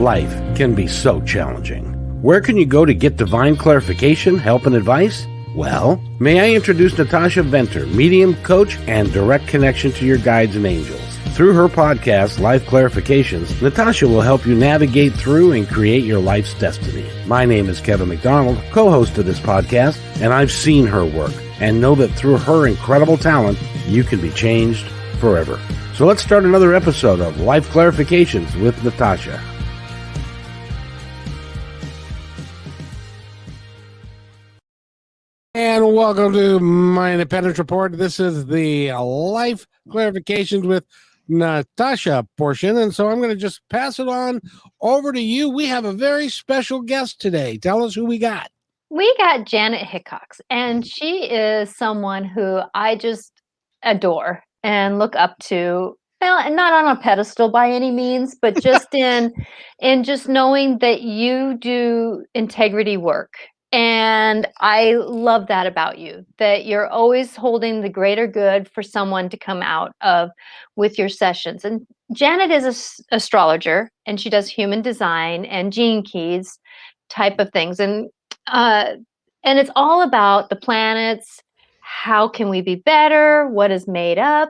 Life can be so challenging. Where can you go to get divine clarification, help, and advice? Well, may I introduce Natasha Venter, medium, coach, and direct connection to your guides and angels. Through her podcast, Life Clarifications, Natasha will help you navigate through and create your life's destiny. My name is Kevin McDonald, co-host of this podcast, and I've seen her work and know that through her incredible talent, you can be changed forever. So let's start another episode of Life Clarifications with Natasha. And welcome to my Independence Report. This is the Life Clarifications with Natasha portion. And so I'm going to just pass it on over to you. We have a very special guest today. Tell us who we got. We got Janet Hickox, and she is someone who I just adore and look up to. Well, not on a pedestal by any means, but just in just knowing that you do integrity work. And I love that about you, that you're always holding the greater good for someone to come out of with your sessions. And Janet is an astrologer, and she does human design and gene keys type of things. And it's all about the planets. How can we be better? What is made up?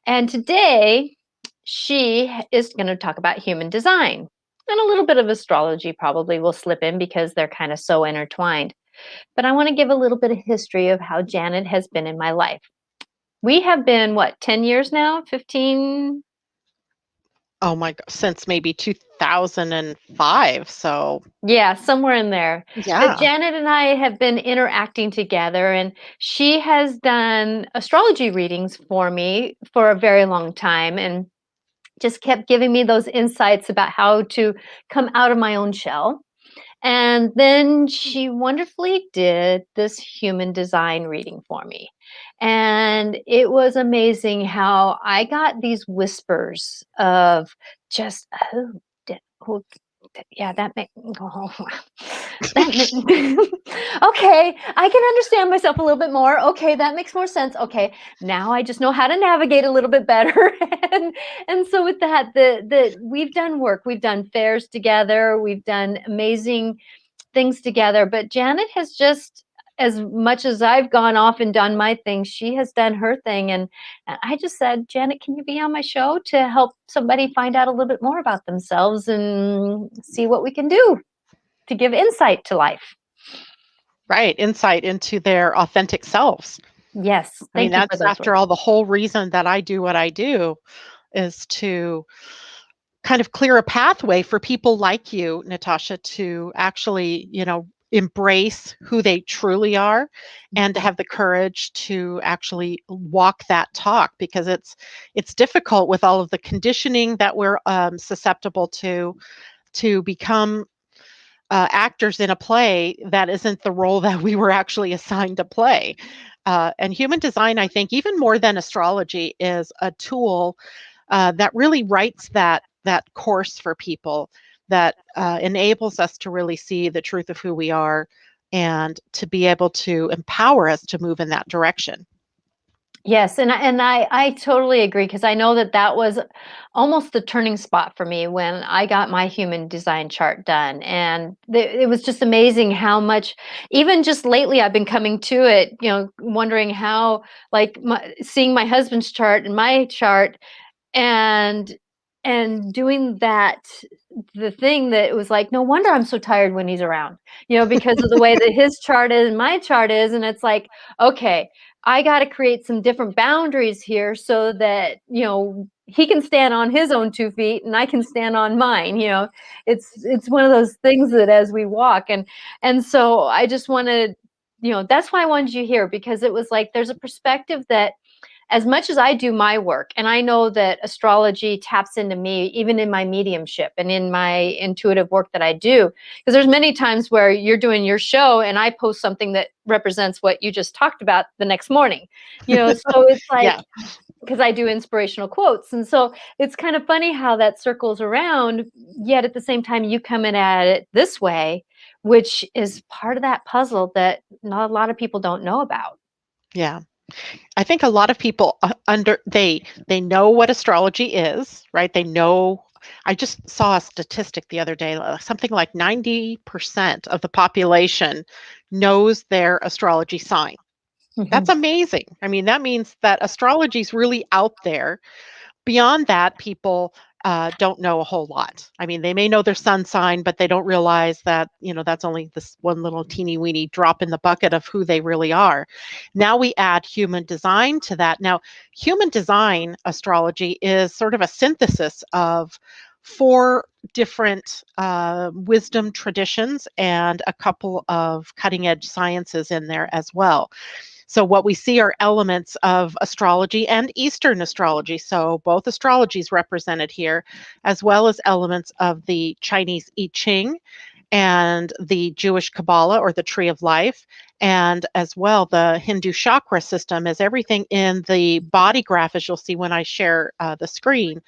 And today she is going to talk about human design. And a little bit of astrology probably will slip in because they're kind of so intertwined. But I want to give a little bit of history of how Janet has been in my life. We have been, 10 years now? 15? Oh my God, since maybe 2005. So yeah, somewhere in there. Yeah. But Janet and I have been interacting together, and she has done astrology readings for me for a very long time, and just kept giving me those insights about how to come out of my own shell. And then she wonderfully did this human design reading for me. And it was amazing how I got these whispers of just, yeah, that makes, okay, I can understand myself a little bit more. Okay, that makes more sense. Okay, now I just know how to navigate a little bit better. and so with that, we've done work, we've done fairs together, we've done amazing things together. But Janet has just, as much as I've gone off and done my thing, she has done her thing. And I just said, Janet, can you be on my show to help somebody find out a little bit more about themselves and see what we can do to give insight to life? Right. Insight into their authentic selves. Yes. I mean, that's after all the whole reason that I do what I do is to kind of clear a pathway for people like you, Natasha, to actually, embrace who they truly are and to have the courage to actually walk that talk, because it's difficult with all of the conditioning that we're susceptible to become actors in a play that isn't the role that we were actually assigned to play. And human design, I think, even more than astrology, is a tool that really writes that course for people, that enables us to really see the truth of who we are and to be able to empower us to move in that direction. Yes, and I totally agree, because I know that was almost the turning spot for me when I got my human design chart done. And it was just amazing how much, even just lately, I've been coming to it, wondering how, seeing my husband's chart and my chart, and doing that, the thing that was like, no wonder I'm so tired when he's around, because of the way that his chart is and my chart is. And it's like, okay, I got to create some different boundaries here so that, he can stand on his own 2 feet and I can stand on mine. It's one of those things that as we walk, and so I just wanted, that's why I wanted you here, because it was like, there's a perspective that, as much as I do my work, and I know that astrology taps into me, even in my mediumship and in my intuitive work that I do, because there's many times where you're doing your show and I post something that represents what you just talked about the next morning, so it's like, because I do inspirational quotes. And so it's kind of funny how that circles around, yet at the same time, you come in at it this way, which is part of that puzzle that not a lot of people don't know about. Yeah. I think a lot of people they know what astrology is, right? They know I just saw a statistic the other day, something like 90% of the population knows their astrology sign. That's Mhm. amazing. I mean, that means that astrology is really out there. Beyond that, people don't know a whole lot. I mean, they may know their sun sign, but they don't realize that, that's only this one little teeny weeny drop in the bucket of who they really are. Now we add human design to that. Now, human design astrology is sort of a synthesis of four different wisdom traditions and a couple of cutting edge sciences in there as well. So what we see are elements of astrology and Eastern astrology. So both astrologies represented here, as well as elements of the Chinese I Ching and the Jewish Kabbalah or the Tree of Life, and as well the Hindu chakra system, as everything in the body graph, as you'll see when I share the screen,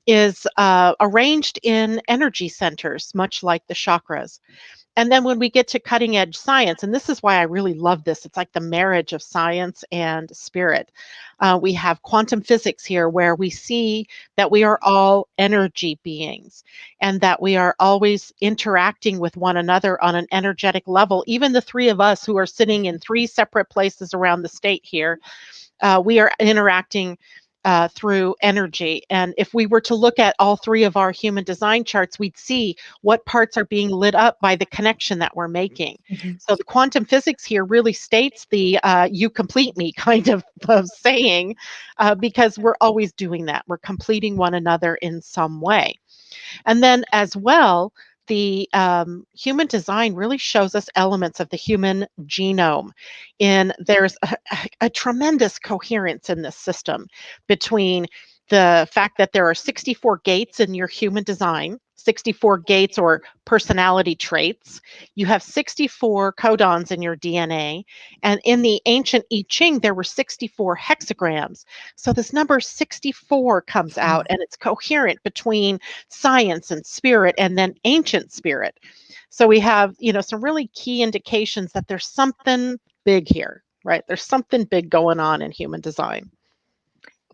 is arranged in energy centers, much like the chakras. And then when we get to cutting edge science, and this is why I really love this, it's like the marriage of science and spirit. We have quantum physics here, where we see that we are all energy beings and that we are always interacting with one another on an energetic level. Even the three of us who are sitting in three separate places around the state here, we are interacting through energy. And if we were to look at all three of our human design charts, we'd see what parts are being lit up by the connection that we're making. Mhm. So the quantum physics here really states the you complete me kind of saying, because we're always doing that. We're completing one another in some way. And then as well, the human design really shows us elements of the human genome. And there's a tremendous coherence in this system between the fact that there are 64 gates in your human design, 64 gates or personality traits. You have 64 codons in your DNA. And in the ancient I Ching, there were 64 hexagrams. So this number 64 comes out, and it's coherent between science and spirit and then ancient spirit. So we have, some really key indications that there's something big here, right? There's something big going on in human design.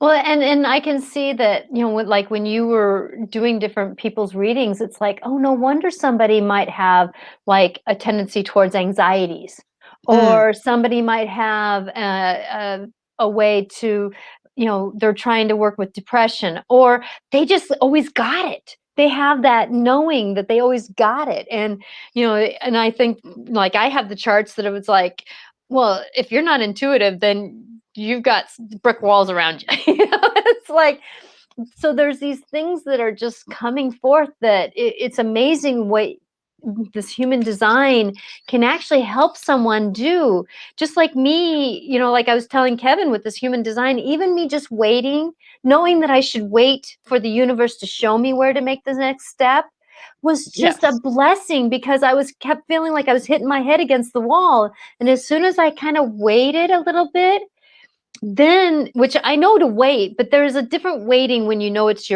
Well, and I can see that, like when you were doing different people's readings, it's like, oh, no wonder somebody might have like a tendency towards anxieties, Mm, or somebody might have a way to, they're trying to work with depression, or they just always got it. They have that knowing that they always got it. And I think like I have the charts that it was like, well, if you're not intuitive, then you've got brick walls around you. It's like, so there's these things that are just coming forth that it's amazing what this human design can actually help someone do. Just like me, like I was telling Kevin with this human design, even me just waiting, knowing that I should wait for the universe to show me where to make the next step was just a yes. blessing, because I was kept feeling like I was hitting my head against the wall. And as soon as I kind of waited a little bit, then, which I know to wait, but there's a different waiting when you know it's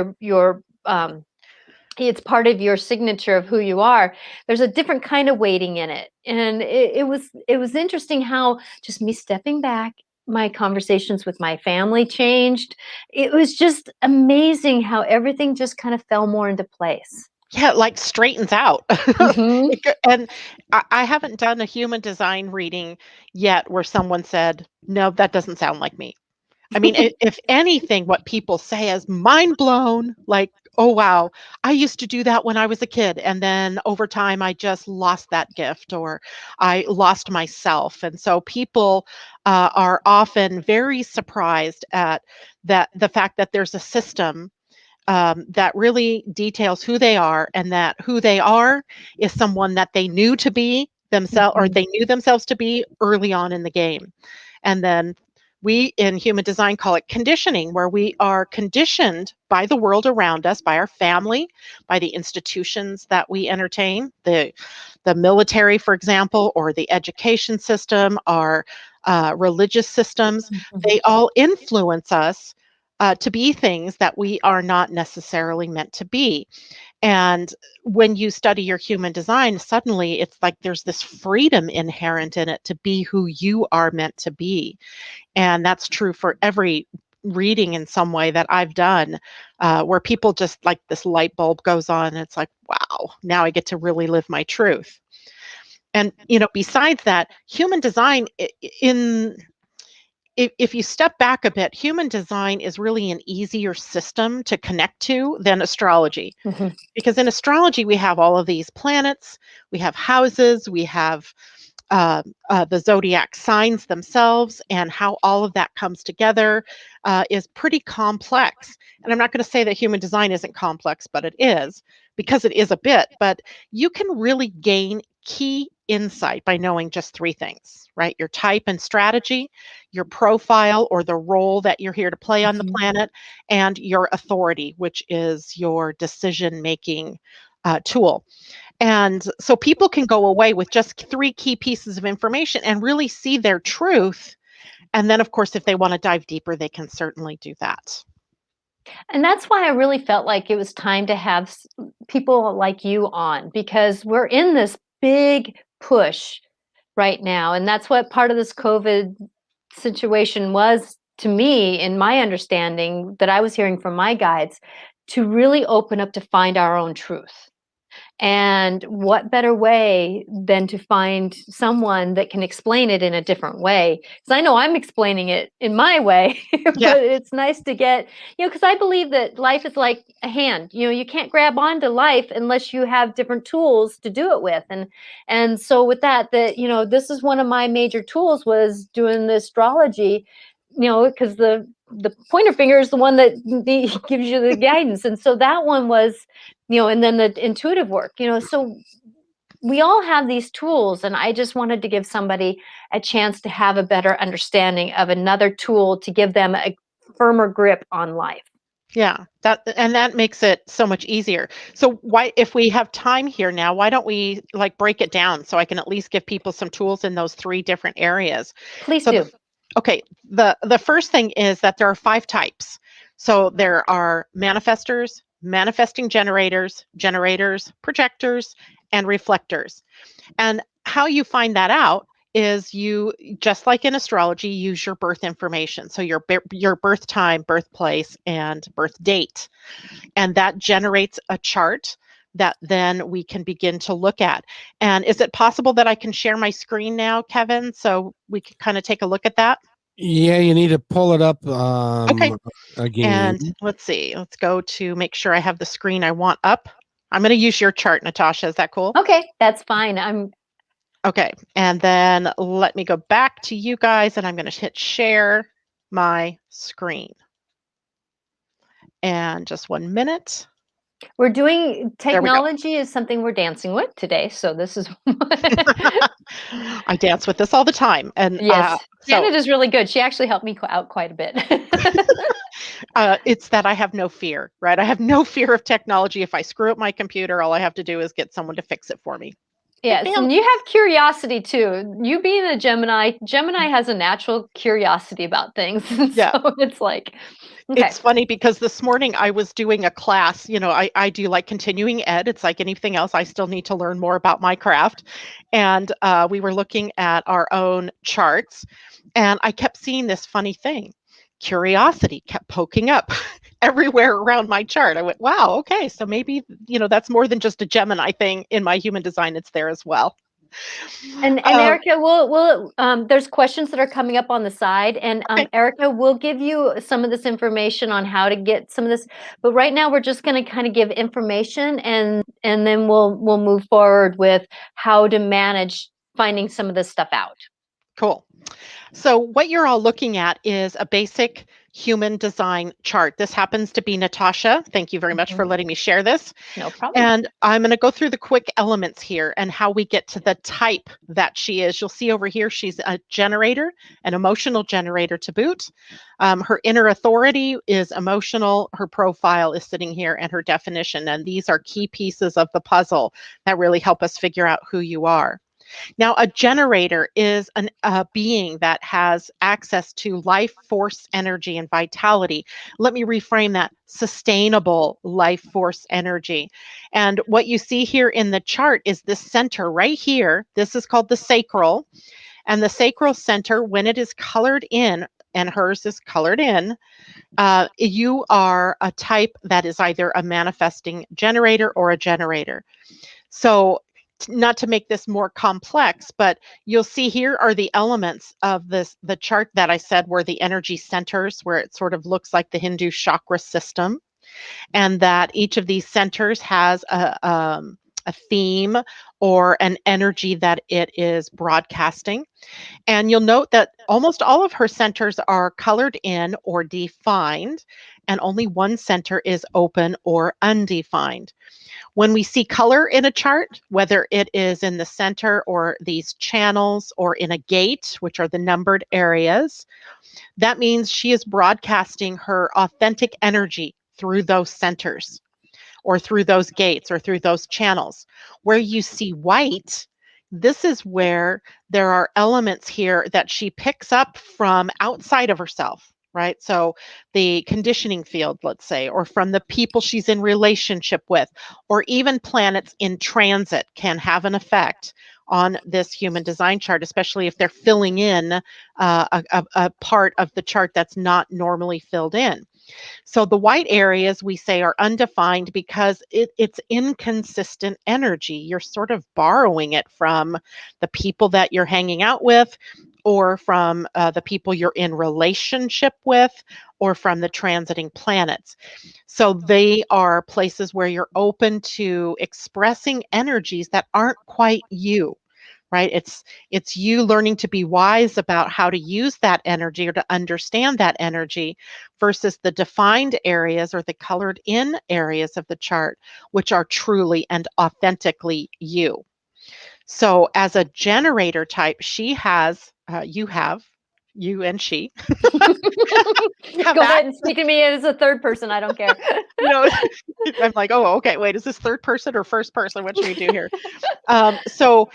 it's part of your signature of who you are. There's a different kind of waiting in it. And it was interesting how just me stepping back, my conversations with my family changed. It was just amazing how everything just kind of fell more into place. Yeah, like straightens out. Mhm. And I haven't done a human design reading yet where someone said, no, that doesn't sound like me. I mean, if anything, what people say is mind blown, like, oh, wow, I used to do that when I was a kid. And then over time, I just lost that gift, or I lost myself. And so people are often very surprised at that, the fact that there's a system that really details who they are, and that who they are is someone that they knew to be themselves, or Mhm. they knew themselves to be early on in the game. And then we in human design call it conditioning, where we are conditioned by the world around us, by our family, by the institutions that we entertain, the military, for example, or the education system, our religious systems. Mhm. They all influence us to be things that we are not necessarily meant to be. And when you study your human design, suddenly it's like there's this freedom inherent in it to be who you are meant to be. And that's true for every reading in some way that I've done, where people just like this light bulb goes on, and it's like, wow, now I get to really live my truth. And, besides that, human design if you step back a bit, human design is really an easier system to connect to than astrology. Mhm. Because in astrology, we have all of these planets, we have houses, we have the zodiac signs themselves, and how all of that comes together is pretty complex. And I'm not going to say that human design isn't complex, but it is, because it is a bit. But you can really gain key insight by knowing just three things, right? Your type and strategy, your profile or the role that you're here to play on the Mhm. planet, and your authority, which is your decision making tool. And so people can go away with just three key pieces of information and really see their truth. And then, of course, if they want to dive deeper, they can certainly do that. And that's why I really felt like it was time to have people like you on, because we're in this big push right now. And that's what part of this COVID situation was to me, in my understanding that I was hearing from my guides, to really open up to find our own truth. And what better way than to find someone that can explain it in a different way? Because I know I'm explaining it in my way, Yeah. but it's nice to get, because I believe that life is like a hand. You can't grab onto life unless you have different tools to do it with. And so with that, this is one of my major tools, was doing the astrology, because the pointer finger is the one that gives you the guidance. And so that one was, and then the intuitive work, so we all have these tools, and I just wanted to give somebody a chance to have a better understanding of another tool to give them a firmer grip on life. Yeah, that makes it so much easier. So why, if we have time here now, why don't we like break it down so I can at least give people some tools in those three different areas? Please So do. okay, the first thing is that there are 5 types. So there are manifestors, manifesting generators, projectors, and reflectors. And how you find that out is, you, just like in astrology, use your birth information. So your birth time, birthplace, and birth date. And that generates a chart that then we can begin to look at. And is it possible that I can share my screen now, Kevin, so we can kind of take a look at that? Yeah, you need to pull it up Okay. again. And let's see, let's go to make sure I have the screen I want up. I'm going to use your chart, Natasha. Is that cool? Okay, that's fine. Okay. And then let me go back to you guys, and I'm going to hit share my screen. And just 1 minute. We're doing There we go. technology is something we're dancing with today. So this is I dance with this all the time. And yes. Janet so is really good. She actually helped me out quite a bit. it's that I have no fear, right? I have no fear of technology. If I screw up my computer, all I have to do is get someone to fix it for me. Yes, Bam. and you have curiosity too. You being a Gemini has a natural curiosity about things. Yeah. So it's like, okay. It's funny because this morning I was doing a class, I do like continuing ed. It's like anything else. I still need to learn more about my craft. And we were looking at our own charts, and I kept seeing this funny thing. Curiosity kept poking up everywhere around my chart. I went, wow, okay. So maybe, that's more than just a Gemini thing in my human design. It's there as well. And Erica, we'll there's questions that are coming up on the side, and Okay. Erica will give you some of this information on how to get some of this. But right now, we're just going to kind of give information, and then we'll move forward with how to manage finding some of this stuff out. Cool. So what you're all looking at is a basic human design chart. This happens to be Natasha. Thank you very much for letting me share this. No problem. And I'm going to go through the quick elements here and how we get to the type that she is. You'll see over here, she's a generator, an emotional generator to boot. Her inner authority is emotional. Her profile is sitting here, and her definition. And these are key pieces of the puzzle that really help us figure out who you are. Now, a generator is a being that has access to life force energy and vitality. Let me reframe that: sustainable life force energy. And what you see here in the chart is this center right here. This is called the sacral. And the sacral center, when it is colored in and hers is colored in, you are a type that is either a manifesting generator or a generator. So not to make this more complex, but you'll see here are the elements of the chart that I said were the energy centers, where it sort of looks like the Hindu chakra system, and that each of these centers has a theme or an energy that it is broadcasting. And you'll note that almost all of her centers are colored in or defined, and only one center is open or undefined. When we see color in a chart, whether it is in the center or these channels or in a gate, which are the numbered areas, that means she is broadcasting her authentic energy through those centers or through those gates or through those channels. Where you see white, this is where there are elements here that she picks up from outside of herself, right? So the conditioning field, let's say, or from the people she's in relationship with, or even planets in transit can have an effect on this human design chart, especially if they're filling in a part of the chart that's not normally filled in. So the white areas we say are undefined because it's inconsistent energy. You're sort of borrowing it from the people that you're hanging out with, or from the people you're in relationship with, or from the transiting planets. So they are places where you're open to expressing energies that aren't quite you. Right? It's you learning to be wise about how to use that energy or to understand that energy versus the defined areas or the colored in areas of the chart, which are truly and authentically you. So as a generator type, you and she have Go ahead and speak to me as a third person. I don't care. no, I'm like, oh, okay, wait, is this third person or first person? What should we do here? So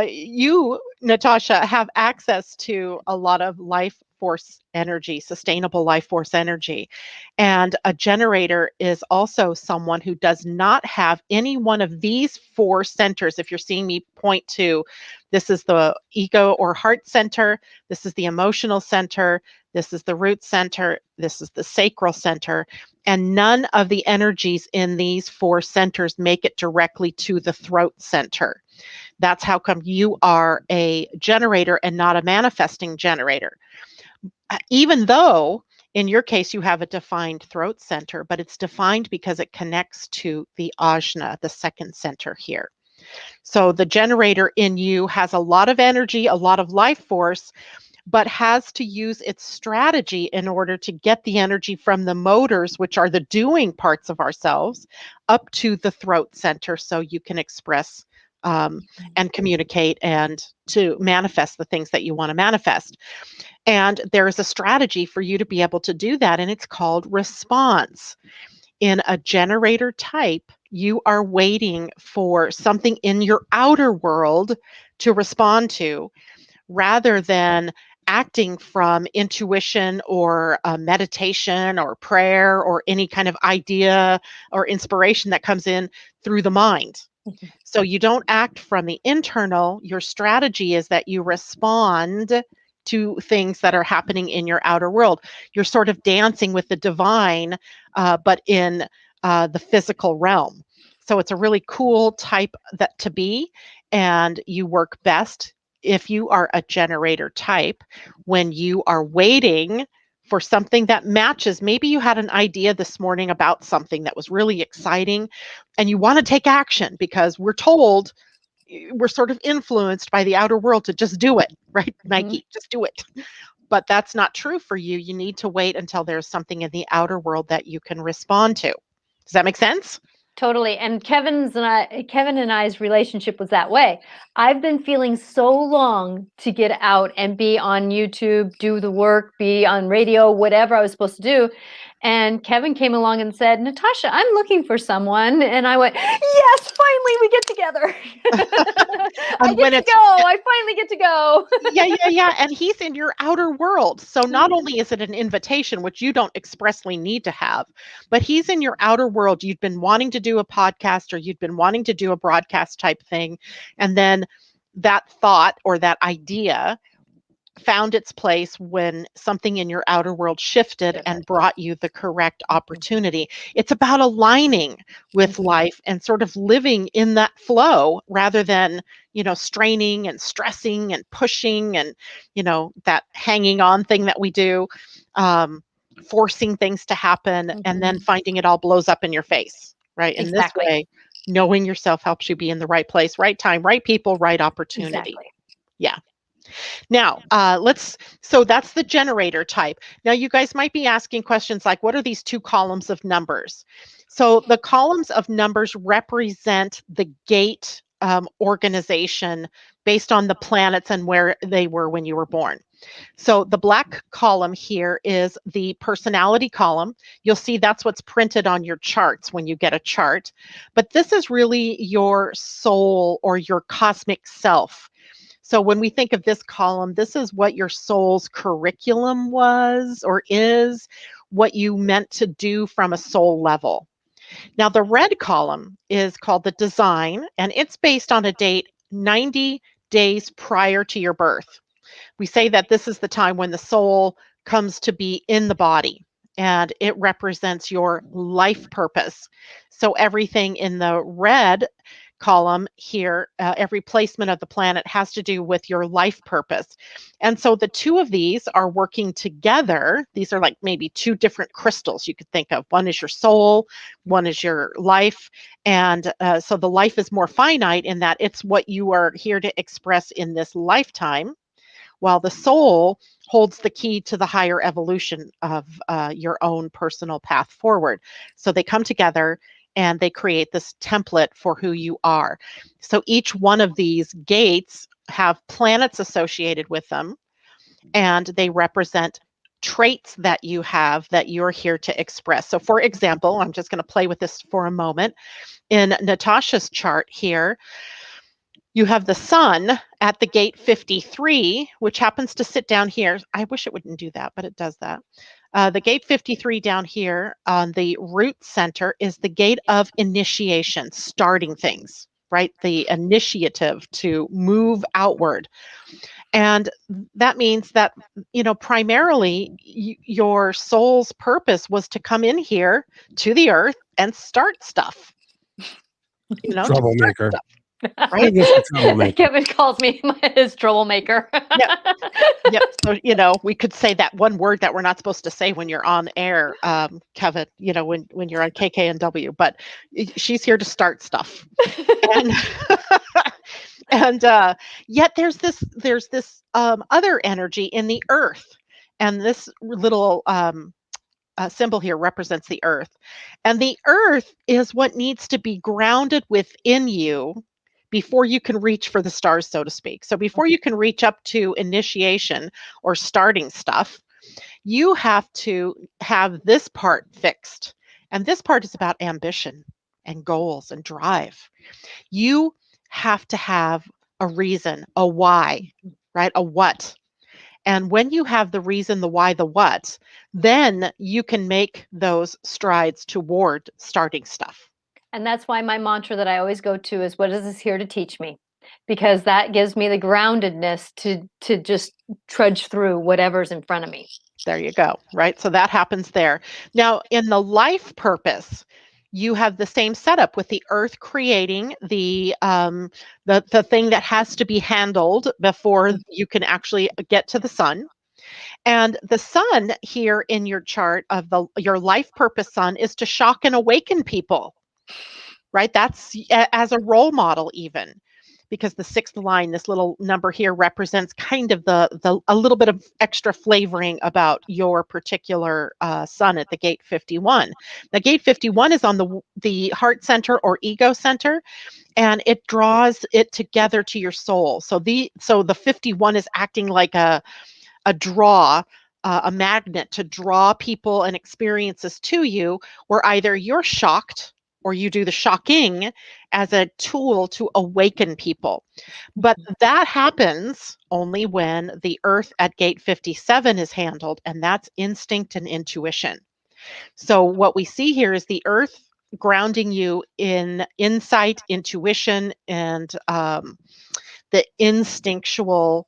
you, Natasha, have access to a lot of life force energy, sustainable life force energy. And a generator is also someone who does not have any one of these four centers. If you're seeing me point to, this is the ego or heart center, this is the emotional center, this is the root center, this is the sacral center, and none of the energies in these four centers make it directly to the throat center. That's how come you are a generator and not a manifesting generator. Even though in your case you have a defined throat center, but it's defined because it connects to the ajna, the second center here. So the generator in you has a lot of energy, a lot of life force, but has to use its strategy in order to get the energy from the motors, which are the doing parts of ourselves, up to the throat center so you can express and communicate and to manifest the things that you want to manifest. And there is a strategy for you to be able to do that, and it's called response. In a generator type, you are waiting for something in your outer world to respond to, rather than acting from intuition or meditation or prayer or any kind of idea or inspiration that comes in through the mind. So you don't act from the internal. Your strategy is that you respond to things that are happening in your outer world. You're sort of dancing with the divine, but in the physical realm. So it's a really cool type that to be, and you work best if you are a generator type when you are waiting for something that matches. Maybe you had an idea this morning about something that was really exciting and you want to take action because we're told, we're sort of influenced by the outer world to just do it, right? Nike, just do it. But that's not true for you. You need to wait until there's something in the outer world that you can respond to. Does that make sense? Totally. And Kevin and I's relationship was that way. I've been feeling so long to get out and be on YouTube, do the work, be on radio, whatever I was supposed to do. And Kevin came along and said, Natasha, I'm looking for someone. And I went, yes, finally we get together. I get to go. I finally get to go. Yeah. And he's in your outer world. So not only is it an invitation, which you don't expressly need to have, but he's in your outer world. You'd been wanting to do a podcast or you'd been wanting to do a broadcast type thing. And then that thought or that idea found its place when something in your outer world shifted and brought you the correct opportunity. It's about aligning with life and sort of living in that flow rather than, straining and stressing and pushing and, that hanging on thing that we do, forcing things to happen and then finding it all blows up in your face, right? In this way, knowing yourself helps you be in the right place, right time, right people, right opportunity. Exactly. Yeah. Now, so that's the generator type. Now, you guys might be asking questions like, what are these two columns of numbers? So the columns of numbers represent the gate organization based on the planets and where they were when you were born. So the black column here is the personality column. You'll see that's what's printed on your charts when you get a chart. But this is really your soul or your cosmic self. So when we think of this column, this is what your soul's curriculum was or is, what you meant to do from a soul level. Now, the red column is called the design, and it's based on a date 90 days prior to your birth. We say that this is the time when the soul comes to be in the body, and it represents your life purpose. So everything in the red column here, every placement of the planet has to do with your life purpose. And so the two of these are working together. These are like maybe two different crystals you could think of. One is your soul, one is your life. And so the life is more finite in that it's what you are here to express in this lifetime, while the soul holds the key to the higher evolution of your own personal path forward. So they come together and they create this template for who you are. So each one of these gates have planets associated with them, and they represent traits that you have that you're here to express. So for example, I'm just going to play with this for a moment. In Natasha's chart here, you have the sun at the gate 53, which happens to sit down here. I wish it wouldn't do that, but it does that. The gate 53 down here on the root center is the gate of initiation, starting things, right? The initiative to move outward. And that means that, primarily your soul's purpose was to come in here to the earth and start stuff. Troublemaker. Right? Kevin calls me his troublemaker. Yep. So, we could say that one word that we're not supposed to say when you're on air, Kevin, when you're on KKNW, but she's here to start stuff. And and yet there's this other energy in the earth. And this little symbol here represents the earth. And the earth is what needs to be grounded within you before you can reach for the stars, so to speak. So before you can reach up to initiation or starting stuff, you have to have this part fixed. And this part is about ambition and goals and drive. You have to have a reason, a why, right? A what. And when you have the reason, the why, the what, then you can make those strides toward starting stuff. And that's why my mantra that I always go to is, what is this here to teach me? Because that gives me the groundedness to just trudge through whatever's in front of me. There you go, right? So that happens there. Now, in the life purpose, you have the same setup with the earth creating the thing that has to be handled before you can actually get to the sun. And the sun here in your chart of your life purpose sun is to shock and awaken people, right? That's as a role model even, because the sixth line, this little number here represents kind of a little bit of extra flavoring about your particular sun at the gate 51. The gate 51 is on the heart center or ego center, and it draws it together to your soul. So the 51 is acting like a draw, a magnet to draw people and experiences to you, where either you're shocked or you do the shocking as a tool to awaken people. But that happens only when the earth at gate 57 is handled, and that's instinct and intuition. So what we see here is the earth grounding you in insight, intuition, and the instinctual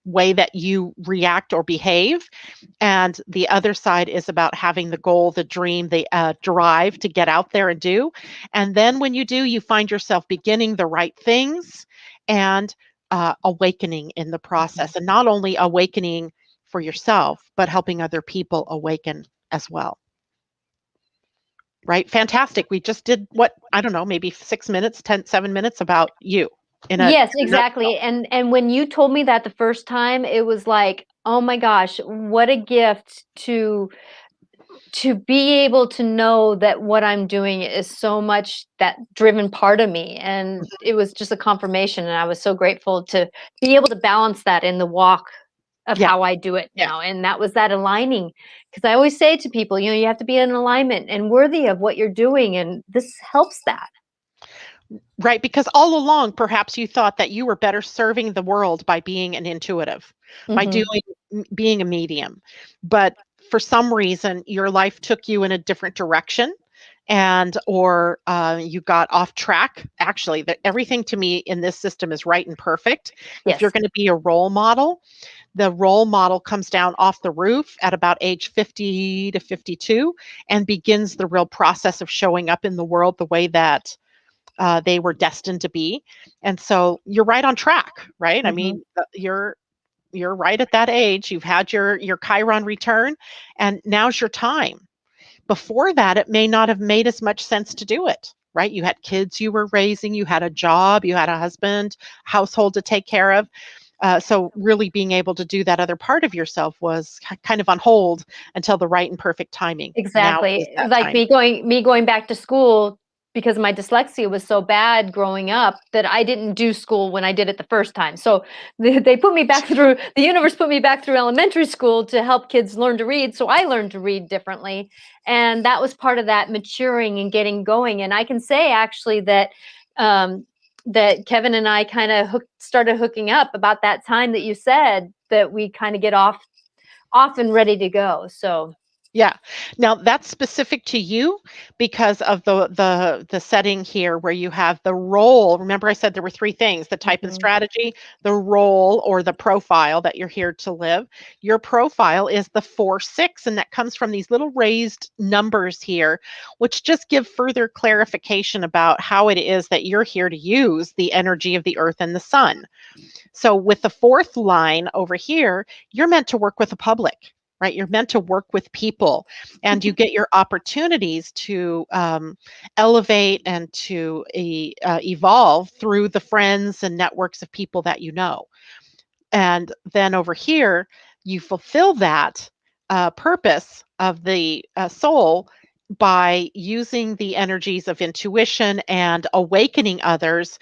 way that you react or behave. And the other side is about having the goal, the dream, the drive to get out there and do. And then when you do, you find yourself beginning the right things and awakening in the process. And not only awakening for yourself, but helping other people awaken as well. Right? Fantastic. We just did what, I don't know, maybe 6 minutes, 7 minutes about you. Yes, exactly. And when you told me that the first time, it was like, oh my gosh, what a gift to be able to know that what I'm doing is so much that driven part of me. And it was just a confirmation. And I was so grateful to be able to balance that in the walk of Yeah. how I do it now. And that was that aligning. Because I always say to people, you have to be in alignment and worthy of what you're doing. And this helps that. Right, because all along, perhaps you thought that you were better serving the world by being an intuitive, by being a medium. But for some reason, your life took you in a different direction, or you got off track. Actually, everything to me in this system is right and perfect. If you're going to be a role model, the role model comes down off the roof at about age 50 to 52 and begins the real process of showing up in the world the way that they were destined to be. And so you're right on track, right? I mean, you're right at that age. You've had your Chiron return, and now's your time. Before that, it may not have made as much sense to do it, right? You had kids you were raising, you had a job, you had a husband, household to take care of. So really being able to do that other part of yourself was kind of on hold until the right and perfect timing. Exactly. Like me going back to school because my dyslexia was so bad growing up that I didn't do school when I did it the first time. So they put me back through, the universe put me back through elementary school to help kids learn to read. So I learned to read differently. And that was part of that maturing and getting going. And I can say actually that that Kevin and I kind of started hooking up about that time that you said that we kind of get off and ready to go. So yeah. Now that's specific to you because of the setting here where you have the role. Remember I said there were 3 things, the type and strategy, the role or the profile that you're here to live. Your profile is the 4-6, and that comes from these little raised numbers here, which just give further clarification about how it is that you're here to use the energy of the earth and the sun. So with the 4th line over here, you're meant to work with the public. Right? You're meant to work with people, and you get your opportunities to elevate and to evolve through the friends and networks of people that you know. And then over here, you fulfill that purpose of the soul by using the energies of intuition and awakening others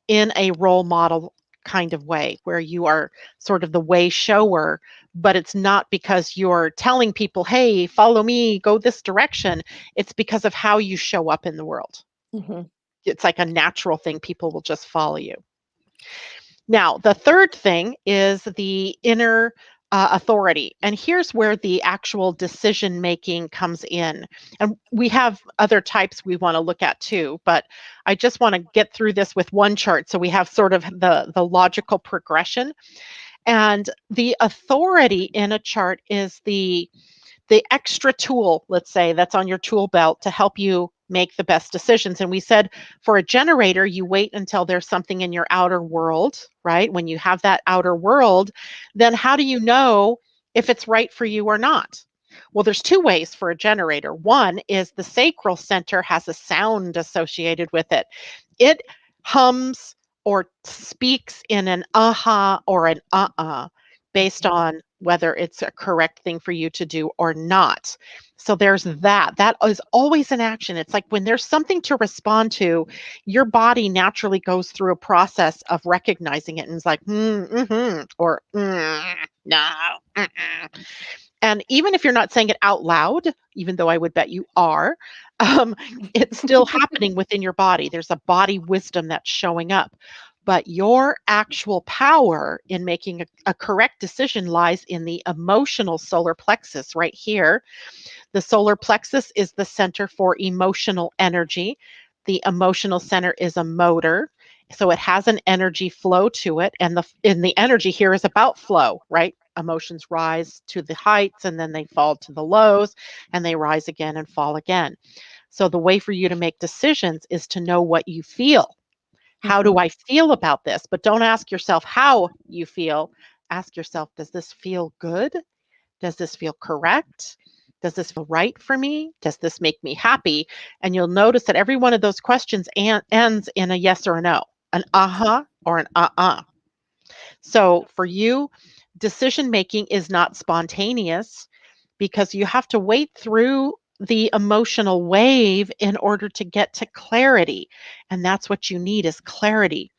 in a role model kind of way, where you are sort of the way shower, but it's not because you're telling people, hey, follow me, go this direction. It's because of how you show up in the world. It's like a natural thing. People will just follow you. Now, the 3rd thing is the inner authority. And here's where the actual decision making comes in. And we have other types we want to look at too, but I just want to get through this with one chart so we have sort of the logical progression. And the authority in a chart is the extra tool, let's say, that's on your tool belt to help you make the best decisions. And we said for a generator, you wait until there's something in your outer world, right? When you have that outer world, then how do you know if it's right for you or not? Well, there's 2 ways for a generator. One is the sacral center has a sound associated with it. It hums or speaks in an aha or an based on whether it's a correct thing for you to do or not. So there's that. That is always an action. It's like when there's something to respond to, your body naturally goes through a process of recognizing it and it's like, or no. And even if you're not saying it out loud, even though I would bet you are, it's still happening within your body. There's a body wisdom that's showing up. But your actual power in making a correct decision lies in the emotional solar plexus right here. The solar plexus is the center for emotional energy. The emotional center is a motor. So it has an energy flow to it, and the energy here is about flow, right? Emotions rise to the heights and then they fall to the lows, and they rise again and fall again. So the way for you to make decisions is to know what you feel. How do Mhm. I feel about this? But don't ask yourself how you feel. Ask yourself, does this feel good? Does this feel correct? Does this feel right for me? Does this make me happy? And you'll notice that every one of those questions ends in a yes or a no, an uh-huh or an uh-uh. So for you, decision making is not spontaneous because you have to wait through the emotional wave in order to get to clarity. And that's what you need is clarity.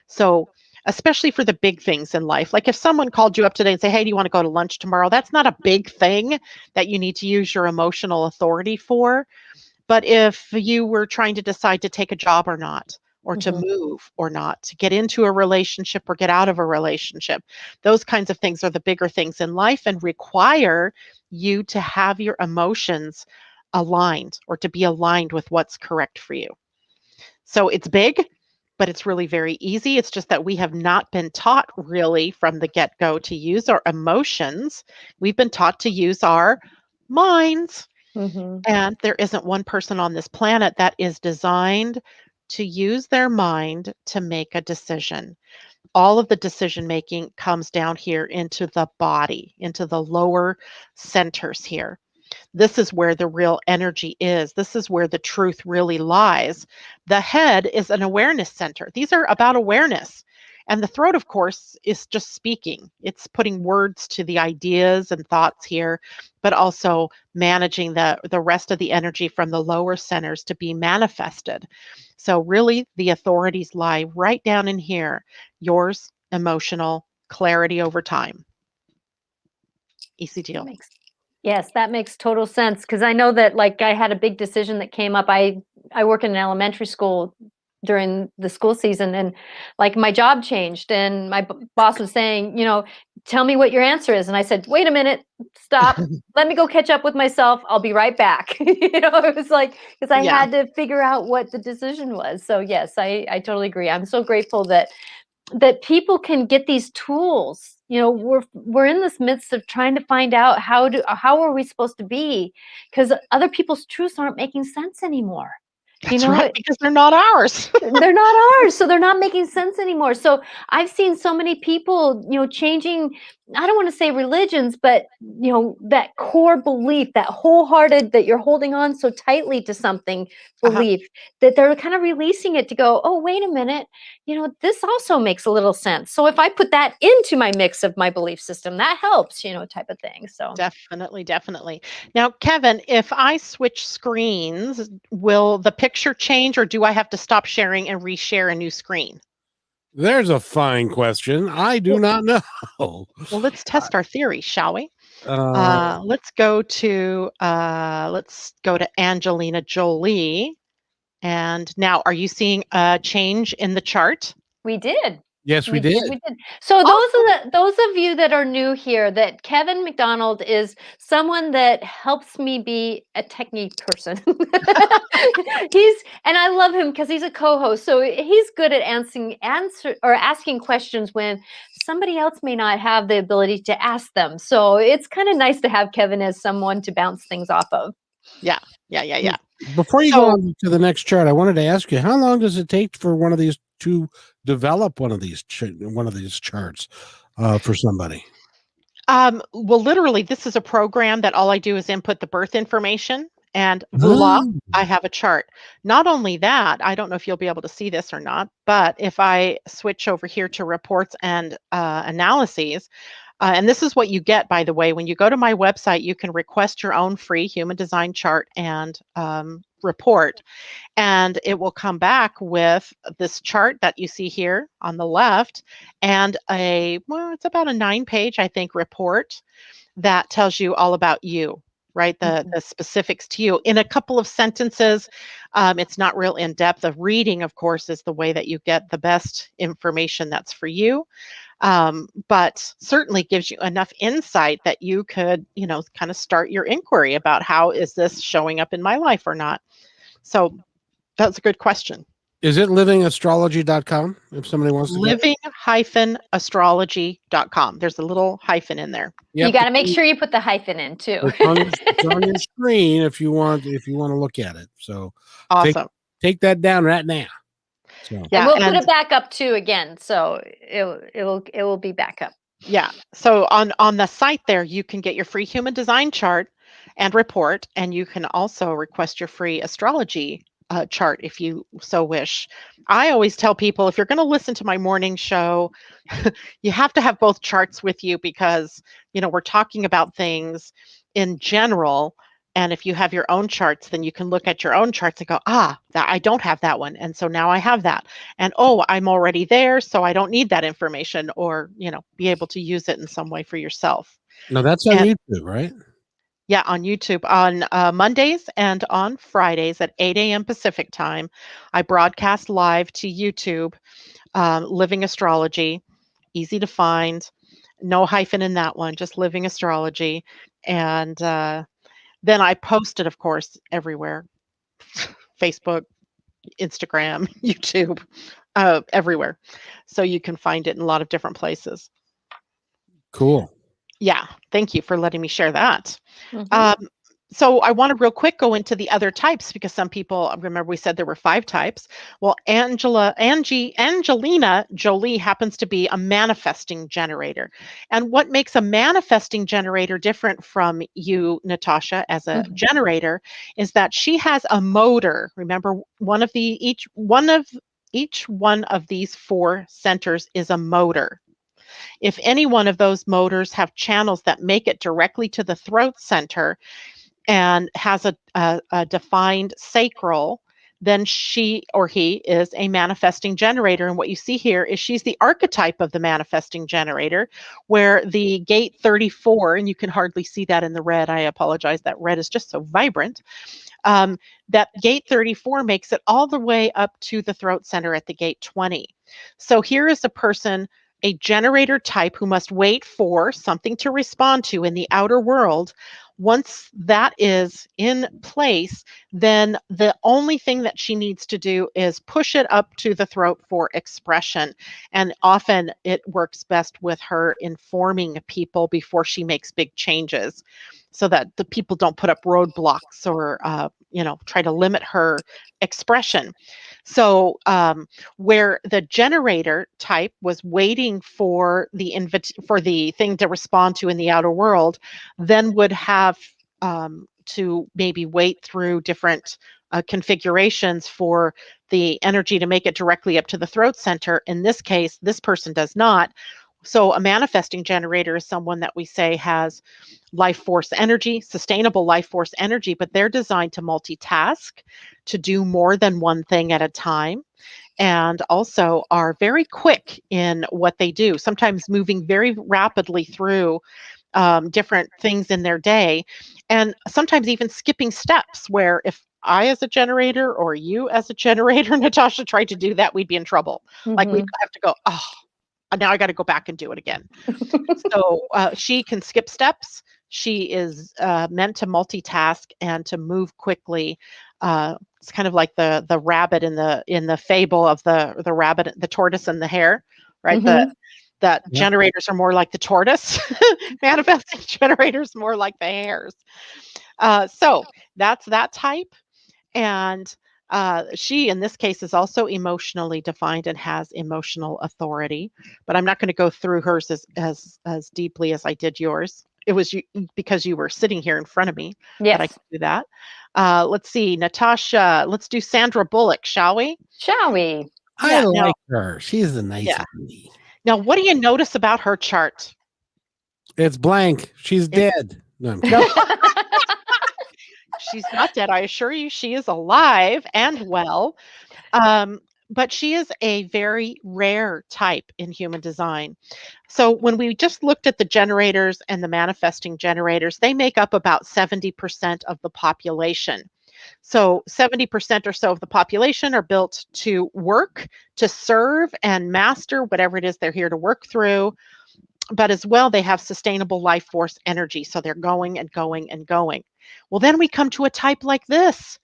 So, especially for the big things in life, like if someone called you up today and say, "Hey, do you want to go to lunch tomorrow?" That's not a big thing that you need to use your emotional authority for. But if you were trying to decide to take a job or not, or to Mhm. move or not, to get into a relationship or get out of a relationship, those kinds of things are the bigger things in life and require you to have your emotions aligned or to be aligned with what's correct for you. So it's big, but it's really very easy. It's just that we have not been taught really from the get go to use our emotions. We've been taught to use our minds. Mhm. And there isn't one person on this planet that is designed to use their mind to make a decision. All of the decision making comes down here into the body, into the lower centers here. This is where the real energy is. This is where the truth really lies. The head is an awareness center. These are about awareness. And the throat, of course, is just speaking. It's putting words to the ideas and thoughts here, but also managing the rest of the energy from the lower centers to be manifested. So, really, the authorities lie right down in here yours, emotional, clarity over time. Easy That deal. makes Yes, that makes total sense because I know that, like, I had a big decision that came up. I work in an elementary school during the school season, and, like, my job changed, and my boss was saying, "Tell me what your answer is," and I said, "Wait a minute, stop. Let me go catch up with myself. I'll be right back." It was like because I Yeah. had to figure out what the decision was. So, yes, I totally agree. I'm so grateful that people can get these tools. We're in this midst of trying to find out how are we supposed to be, because other people's truths aren't making sense anymore. you That's right, know because they're not ours. they're not ours, so they're not making sense anymore. So I've seen so many people, changing, I don't want to say religions, but that core belief, that wholehearted, that you're holding on so tightly to something, Uh-huh. belief, that they're kind of releasing it to go, oh, wait a minute, this also makes a little sense. So if I put that into my mix of my belief system, that helps, type of thing. So Definitely, definitely. Now, Kevin, if I switch screens, will the picture change or do I have to stop sharing and reshare a new screen? There's a fine question. I do Well, not know. well, let's test our theory, shall we? Uh, Let's go to Angelina Jolie. And now, are you seeing a change in the chart? we did. yes, we did. We did. So Awesome. those of you that are new here, that Kevin McDonald is someone that helps me be a technique person. And I love him because he's a co-host. So he's good at asking questions when somebody else may not have the ability to ask them. So it's kind of nice to have Kevin as someone to bounce things off of. Yeah, yeah, yeah, yeah. Before you go So, on to the next chart, I wanted to ask you, how long does it take for one of these to develop one of these charts for somebody? well, literally, this is a program that all I do is input the birth information, and voila, Oh, I have a chart. Not only that, I don't know if you'll be able to see this or not, but if I switch over here to reports and analyses, and this is what you get, by the way, when you go to my website, you can request your own free human design chart and report. And it will come back with this chart that you see here on the left and it's about a 9-page, I think, report that tells you all about you, right? Mhm. The specifics to you in a couple of sentences. It's not real in depth. The reading, of course, is the way that you get the best information that's for you. But certainly gives you enough insight that you could, kind of start your inquiry about how is this showing up in my life or not. So that's a good question. Is it livingastrology.com if somebody wants to go? Living-astrology.com. There's a little hyphen in there. You got to make sure you put the hyphen in too. It's on your screen if you want to look at it. So Awesome. take that down right now. So And we'll put it back up too again, so it will be back up. Yeah. So on the site there, you can get your free human design chart and report, and you can also request your free astrology chart if you so wish. I always tell people, if you're going to listen to my morning show, you have to have both charts with you because, we're talking about things in general. And if you have your own charts, then you can look at your own charts and go, that I don't have that one. And so now I have that. And I'm already there, so I don't need that information, or, be able to use it in some way for yourself. no, that's on YouTube, right? Yeah, on YouTube on Mondays and on Fridays at 8 a.m. Pacific time. I broadcast live to YouTube, Living Astrology, easy to find, no hyphen in that one, just Living Astrology. And then I post it, of course, everywhere. Facebook, Instagram, YouTube, everywhere. So you can find it in a lot of different places. Cool. Yeah. Thank you for letting me share that. Mm-hmm. So I want to real quick go into the other types, because some people, remember we said there were 5 types. Well, Angelina Jolie happens to be a manifesting generator. And what makes a manifesting generator different from you, Natasha, as a generator, is that she has a motor. Remember, each one of these 4 centers is a motor. If any one of those motors have channels that make it directly to the throat center and has a defined sacral, then she or he is a manifesting generator. And what you see here is she's the archetype of the manifesting generator, where the gate 34, and you can hardly see that in the red. I apologize. That red is just so vibrant. That gate 34 makes it all the way up to the throat center at the gate 20. So here is a person, a generator type, who must wait for something to respond to in the outer world. Once that is in place, then the only thing that she needs to do is push it up to the throat for expression. And often it works best with her informing people before she makes big changes, so that the people don't put up roadblocks or try to limit her expression. So where the generator type was waiting for the thing to respond to in the outer world, then would have to maybe wait through different configurations for the energy to make it directly up to the throat center. In this case, this person does not. So a manifesting generator is someone that we say has life force energy, sustainable life force energy, but they're designed to multitask, to do more than one thing at a time, and also are very quick in what they do, sometimes moving very rapidly through different things in their day, and sometimes even skipping steps, where if I as a generator or you as a generator, Natasha, tried to do that, we'd be in trouble. Like we'd have to go, now I got to go back and do it again. So she can skip steps. She is meant to multitask and to move quickly. It's kind of like the rabbit in the fable of the rabbit, the tortoise, and the hare, right? That generators are more like the tortoise, manifesting generators more like the hares. So that's that type. And she, in this case, is also emotionally defined and has emotional authority. But I'm not going to go through hers as deeply as I did yours. It was because you were sitting here in front of me that I could do that. Let's see, Natasha. Let's do Sandra Bullock, shall we? Shall we? I like her. She's a nice lady. Now, what do you notice about her chart? It's blank. She's dead. No, I'm kidding. She's not dead. I assure you, she is alive and well. But she is a very rare type in human design. So when we just looked at the generators and the manifesting generators, they make up about 70% of the population. So 70% or so of the population are built to work, to serve and master whatever it is they're here to work through. But as well, they have sustainable life force energy. So they're going and going and going. Well, then we come to a type like this,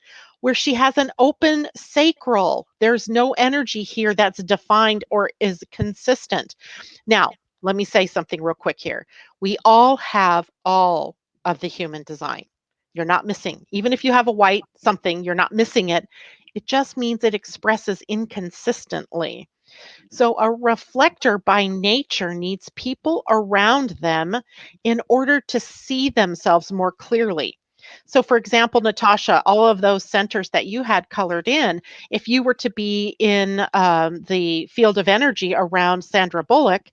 where she has an open sacral. There's no energy here that's defined or is consistent. Now, let me say something real quick here. We all have all of the human design. You're not missing. Even if you have a white something, you're not missing it. It just means it expresses inconsistently. So a reflector by nature needs people around them in order to see themselves more clearly. So, for example, Natasha, all of those centers that you had colored in, if you were to be in the field of energy around Sandra Bullock,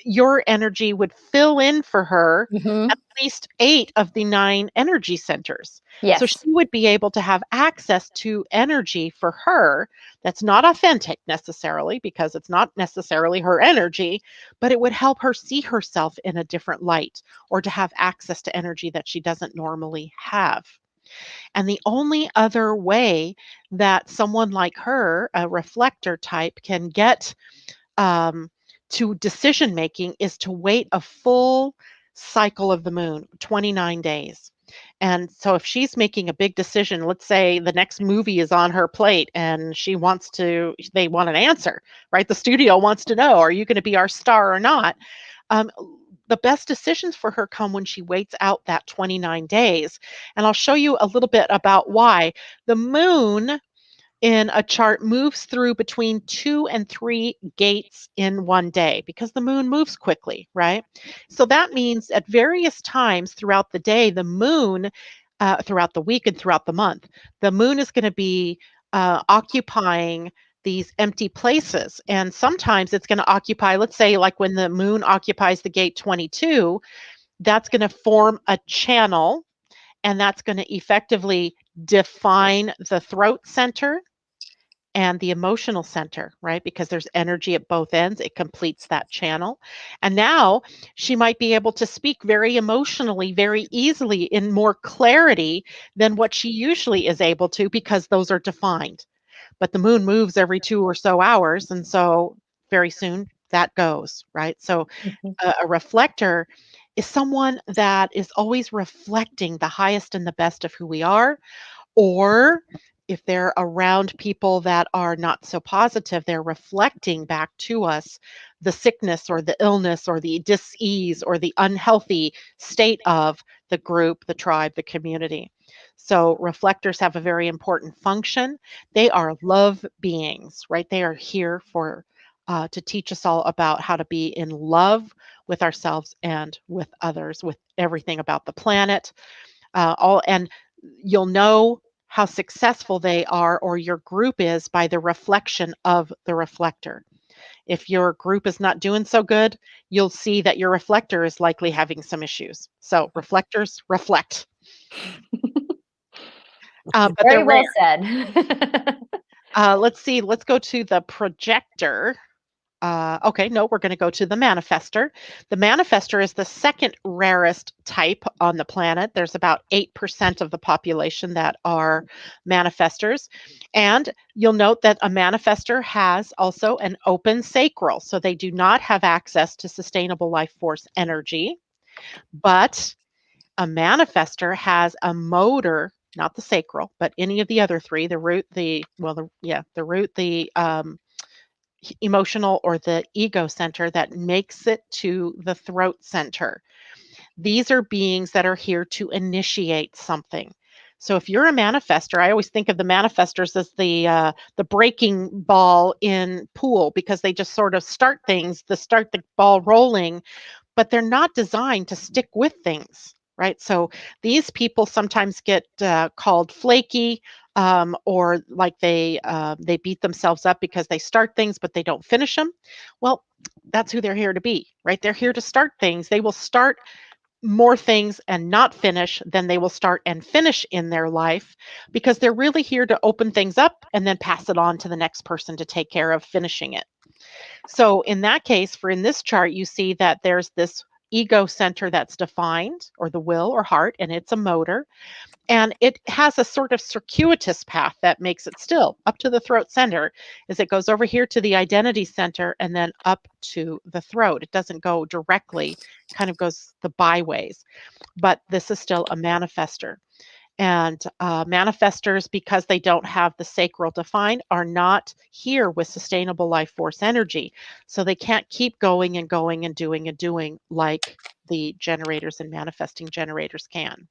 your energy would fill in for her Hmm. at least 8 of the 9 energy centers. So she Yes. would be able to have access to energy for her that's not authentic necessarily, because it's not necessarily her energy, but it would help her see herself in a different light, or to have access to energy that she doesn't normally have. And the only other way that someone like her, a reflector type, can get um, to decision making is to wait a full cycle of the moon, 29 days. And so if she's making a big decision, let's say the next movie is on her plate and they want an answer, right? The studio wants to know, are you going to be our star or not? Um, the best decisions for her come when she waits out that 29 days. And I'll show you a little bit about why. The moon in a chart moves through between 2 and 3 gates in one day, because the moon moves quickly, right? So that means at various times throughout the day, the moon, throughout the week and throughout the month, the moon is going to be occupying these empty places. And sometimes it's going to occupy, let's say, like when the moon occupies the gate 22, that's going to form a channel, and that's going to effectively define the throat center and the emotional center, right? Because there's energy at both ends. It completes that channel. And now she might be able to speak very emotionally, very easily, in more clarity than what she usually is able to, because those are defined. But the moon moves every 2 or so hours. And so very soon that goes, right? So Mhm. a reflector is someone that is always reflecting the highest and the best of who we are, or if they're around people that are not so positive, they're reflecting back to us the sickness or the illness or the dis-ease or the unhealthy state of the group, the tribe, the community. So reflectors have a very important function. They are love beings, right? They are here for to teach us all about how to be in love with ourselves and with others, with everything about the planet. And you'll know how successful they are, or your group is, by the reflection of the reflector. If your group is not doing so good, you'll see that your reflector is likely having some issues. So reflectors reflect. But they're Very rare. well said. Let's see. Let's go to the projector. Okay, no, we're going to go to the manifester. The manifester is the second rarest type on the planet. There's about 8% of the population that are manifestors. And you'll note that a manifester has also an open sacral. So they do not have access to sustainable life force energy. But a manifester has a motor, not the sacral, but any of the other three, the root, the root, the emotional, or the ego center, that makes it to the throat center. These are beings that are here to initiate something. So if you're a manifester, I always think of the manifestors as the breaking ball in pool, because they just sort of start things, start the ball rolling, but they're not designed to stick with things, right? So these people sometimes get called flaky, or like they beat themselves up because they start things but they don't finish them. Well, that's who they're here to be, right? They're here to start things. They will start more things and not finish than they will start and finish in their life, because they're really here to open things up and then pass it on to the next person to take care of finishing it. So in that case, for in this chart, you see that there's this ego center that's defined, or the will or heart, and it's a motor. And it has a sort of circuitous path that makes it still up to the throat center, as it goes over here to the identity center and then up to the throat. It doesn't go directly, kind of goes the byways. But this is still a manifester. And manifestors, because they don't have the sacral defined, are not here with sustainable life force energy. So they can't keep going and going and doing like the generators and manifesting generators can.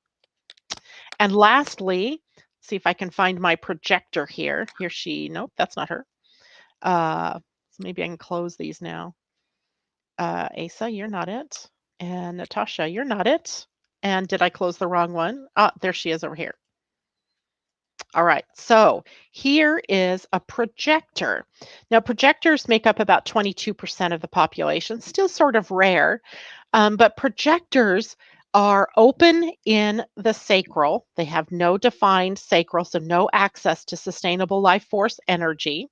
And lastly, see if I can find my projector here. Here she, nope, that's not her. So maybe I can close these now. Asa, you're not it. And Natasha, you're not it. And did I close the wrong one? Ah, there she is over here. All right, so here is a projector. Now, projectors make up about 22% of the population, still sort of rare, but projectors are open in the sacral. They have no defined sacral, so no access to sustainable life force energy.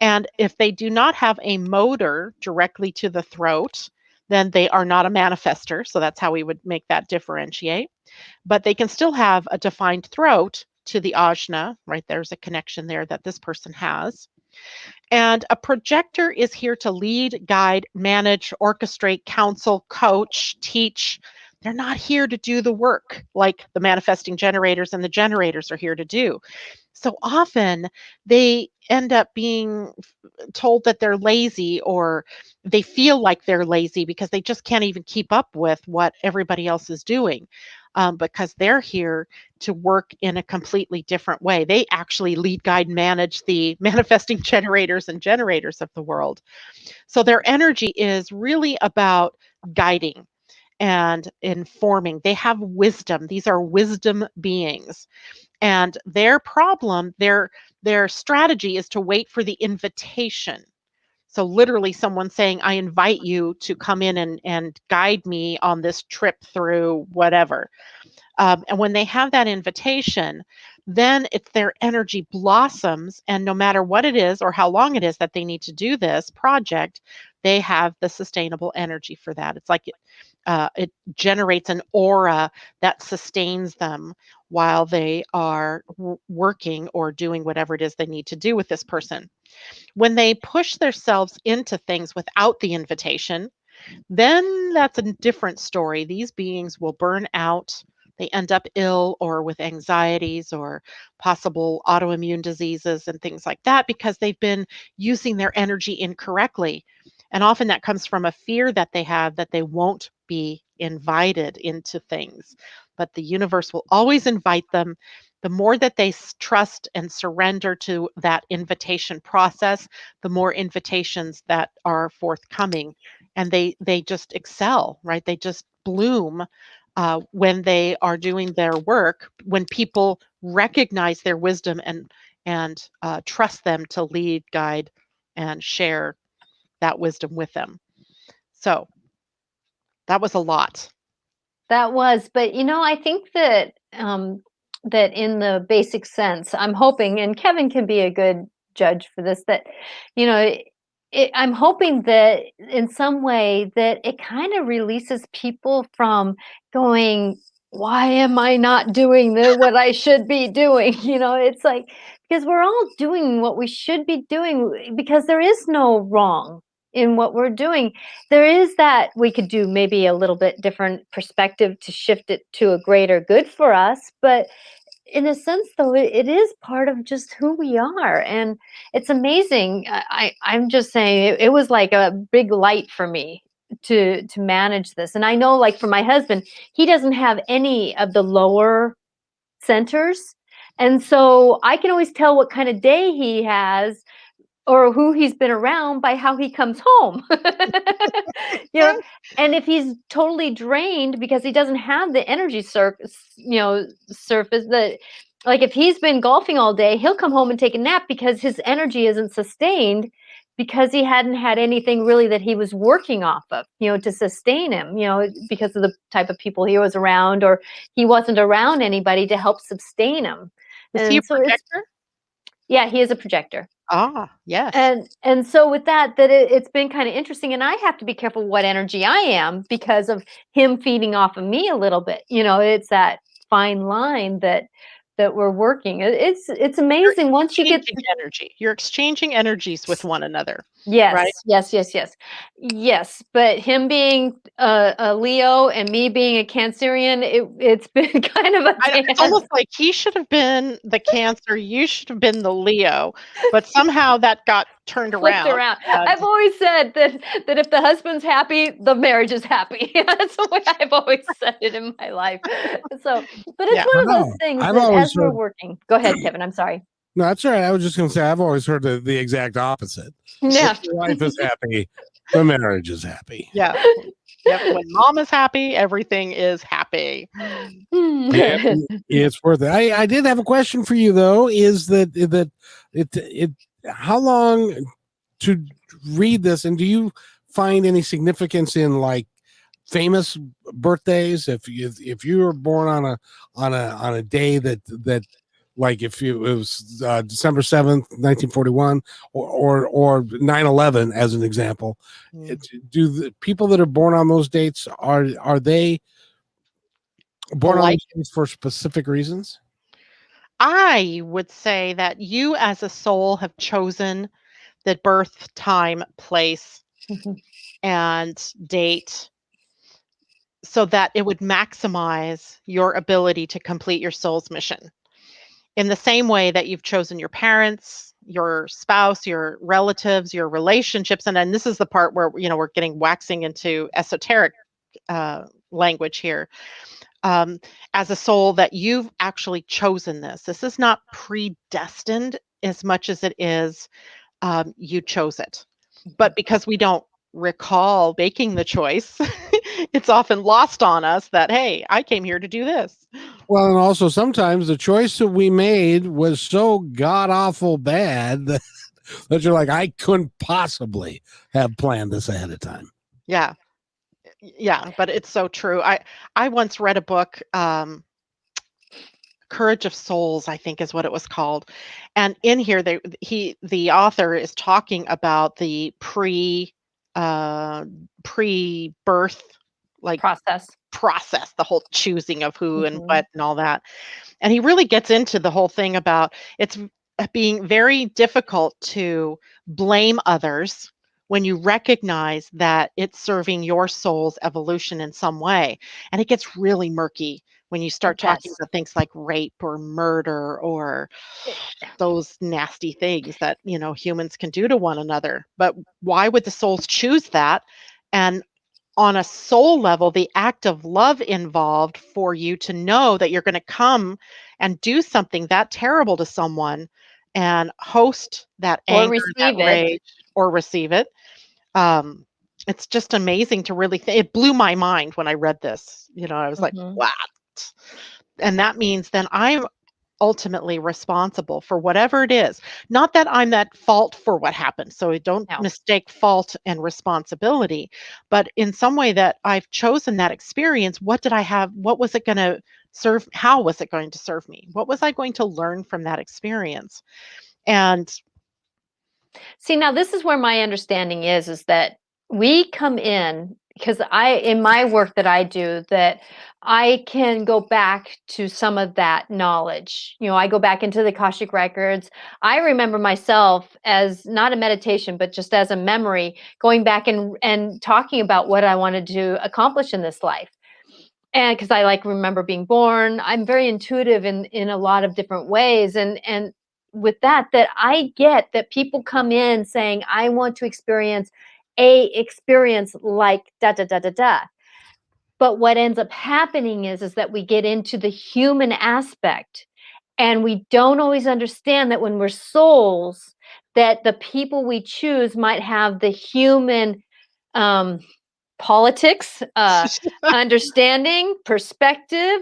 And if they do not have a motor directly to the throat, then they are not a manifester. So that's how we would make that differentiate. But they can still have a defined throat to the ajna, right? There's a connection there that this person has. And a projector is here to lead, guide, manage, orchestrate, counsel, coach, teach. They're not here to do the work like the manifesting generators and the generators are here to do. So often they end up being told that they're lazy, or they feel like they're lazy because they just can't even keep up with what everybody else is doing, because they're here to work in a completely different way. They actually lead, guide, manage the manifesting generators and generators of the world. So their energy is really about guiding and informing. They have wisdom. These are wisdom beings. And their problem, their strategy is to wait for the invitation. So literally someone saying, I invite you to come in and guide me on this trip through whatever. And when they have that invitation, then it's their energy blossoms. And no matter what it is or how long it is that they need to do this project, they have the sustainable energy for that. It's like it generates an aura that sustains them while they are working or doing whatever it is they need to do with this person. When they push themselves into things without the invitation, then that's a different story. These beings will burn out. They end up ill or with anxieties or possible autoimmune diseases and things like that because they've been using their energy incorrectly. And often that comes from a fear that they have that they won't be invited into things. But the universe will always invite them. The more that they trust and surrender to that invitation process, the more invitations that are forthcoming. And they just excel, right? They just bloom when they are doing their work, when people recognize their wisdom and trust them to lead, guide, and share that wisdom with them. So that was a lot. That was, but I think that that in the basic sense, I'm hoping, and Kevin can be a good judge for this, that I'm hoping that in some way that it kind of releases people from going, why am I not doing what I should be doing? It's like, because we're all doing what we should be doing, because there is no wrong in what we're doing. There is that we could do maybe a little bit different perspective to shift it to a greater good for us, but in a sense though, it is part of just who we are, and it's amazing. I'm just saying, it was like a big light for me to manage this. And I know, like, for my husband, he doesn't have any of the lower centers, and so I can always tell what kind of day he has or who he's been around by how he comes home. you know and if he's totally drained because he doesn't have the energy surface, that, like, if he's been golfing all day, he'll come home and take a nap because his energy isn't sustained, because he hadn't had anything really that he was working off of, to sustain him, because of the type of people he was around, or he wasn't around anybody to help sustain him. Is he a projector? Yeah, he is a projector. Ah, yes. And so with that it's been kind of interesting, and I have to be careful what energy I am because of him feeding off of me a little bit. It's that fine line that that we're working. It's amazing once you get Exchanging energy. You're exchanging energies with one another, right? yes. But him being a Leo and me being a Cancerian, it's been kind of a It's dance. almost like he should have been the Cancer, you should have been the Leo, but somehow that got turned Flipped around. around. And I've always said that if the husband's happy, the marriage is happy. That's the way I've always said it in my life. So, but it's yeah, one of Wow. those things I've that always as we're heard. working, go ahead, Kevin. I'm sorry. No, that's all right. I was just going to say I've always heard the exact opposite. Yeah. If your wife is happy, the marriage is happy. yeah. Yep. When mom is happy, everything is happy. And it's worth it. I did have a question for you though. Is that it? How long to read this, and do you find any significance in like famous birthdays? If you were born on a day that like if it was December 7th, 1941, or 9/11 as an example, do the people that are born on those dates are they born on Alike. those dates for specific reasons? I would say that you as a soul have chosen the birth time, place, Mhm. and date so that it would maximize your ability to complete your soul's mission. In the same way that you've chosen your parents, your spouse, your relatives, your relationships, and then this is the part where we're getting waxing into esoteric language here. As a soul, that you've actually chosen this. This is not predestined as much as it is you chose it. But because we don't recall making the choice, it's often lost on us that, hey, I came here to do this. Well, and also sometimes the choice that we made was so god awful bad that you're like, I couldn't possibly have planned this ahead of time. Yeah. Yeah, but it's so true. I once read a book, Courage of Souls, I think is what it was called. And in here the author is talking about the pre-birth like process, the whole choosing of who and what and all that. And he really gets into the whole thing about it's being very difficult to blame others when you recognize that it's serving your soul's evolution in some way. And it gets really murky when you start talking about things like rape or murder or those nasty things that, humans can do to one another. But why would the souls choose that? And on a soul level, the act of love involved for you to know that you're going to come and do something that terrible to someone and host that anger, that rage, or receive it. It's just amazing to really it blew my mind when I read this. I was like, what? And that means then I'm ultimately responsible for whatever it is. Not that I'm at fault for what happened. So don't mistake fault and responsibility, but in some way that I've chosen that experience. What did I have? What was it going to serve? How was it going to serve me? What was I going to learn from that experience? And see, now this is where my understanding is that we come in because in my work that I do, that I can go back to some of that knowledge. I go back into the Akashic records. I remember myself as not a meditation, but just as a memory, going back and talking about what I wanted to accomplish in this life. And because I remember being born, I'm very intuitive in a lot of different ways. And with that I get that people come in saying, I want to experience a experience like da da da da da. But what ends up happening is that we get into the human aspect, and we don't always understand that when we're souls, that the people we choose might have the human politics, understanding, perspective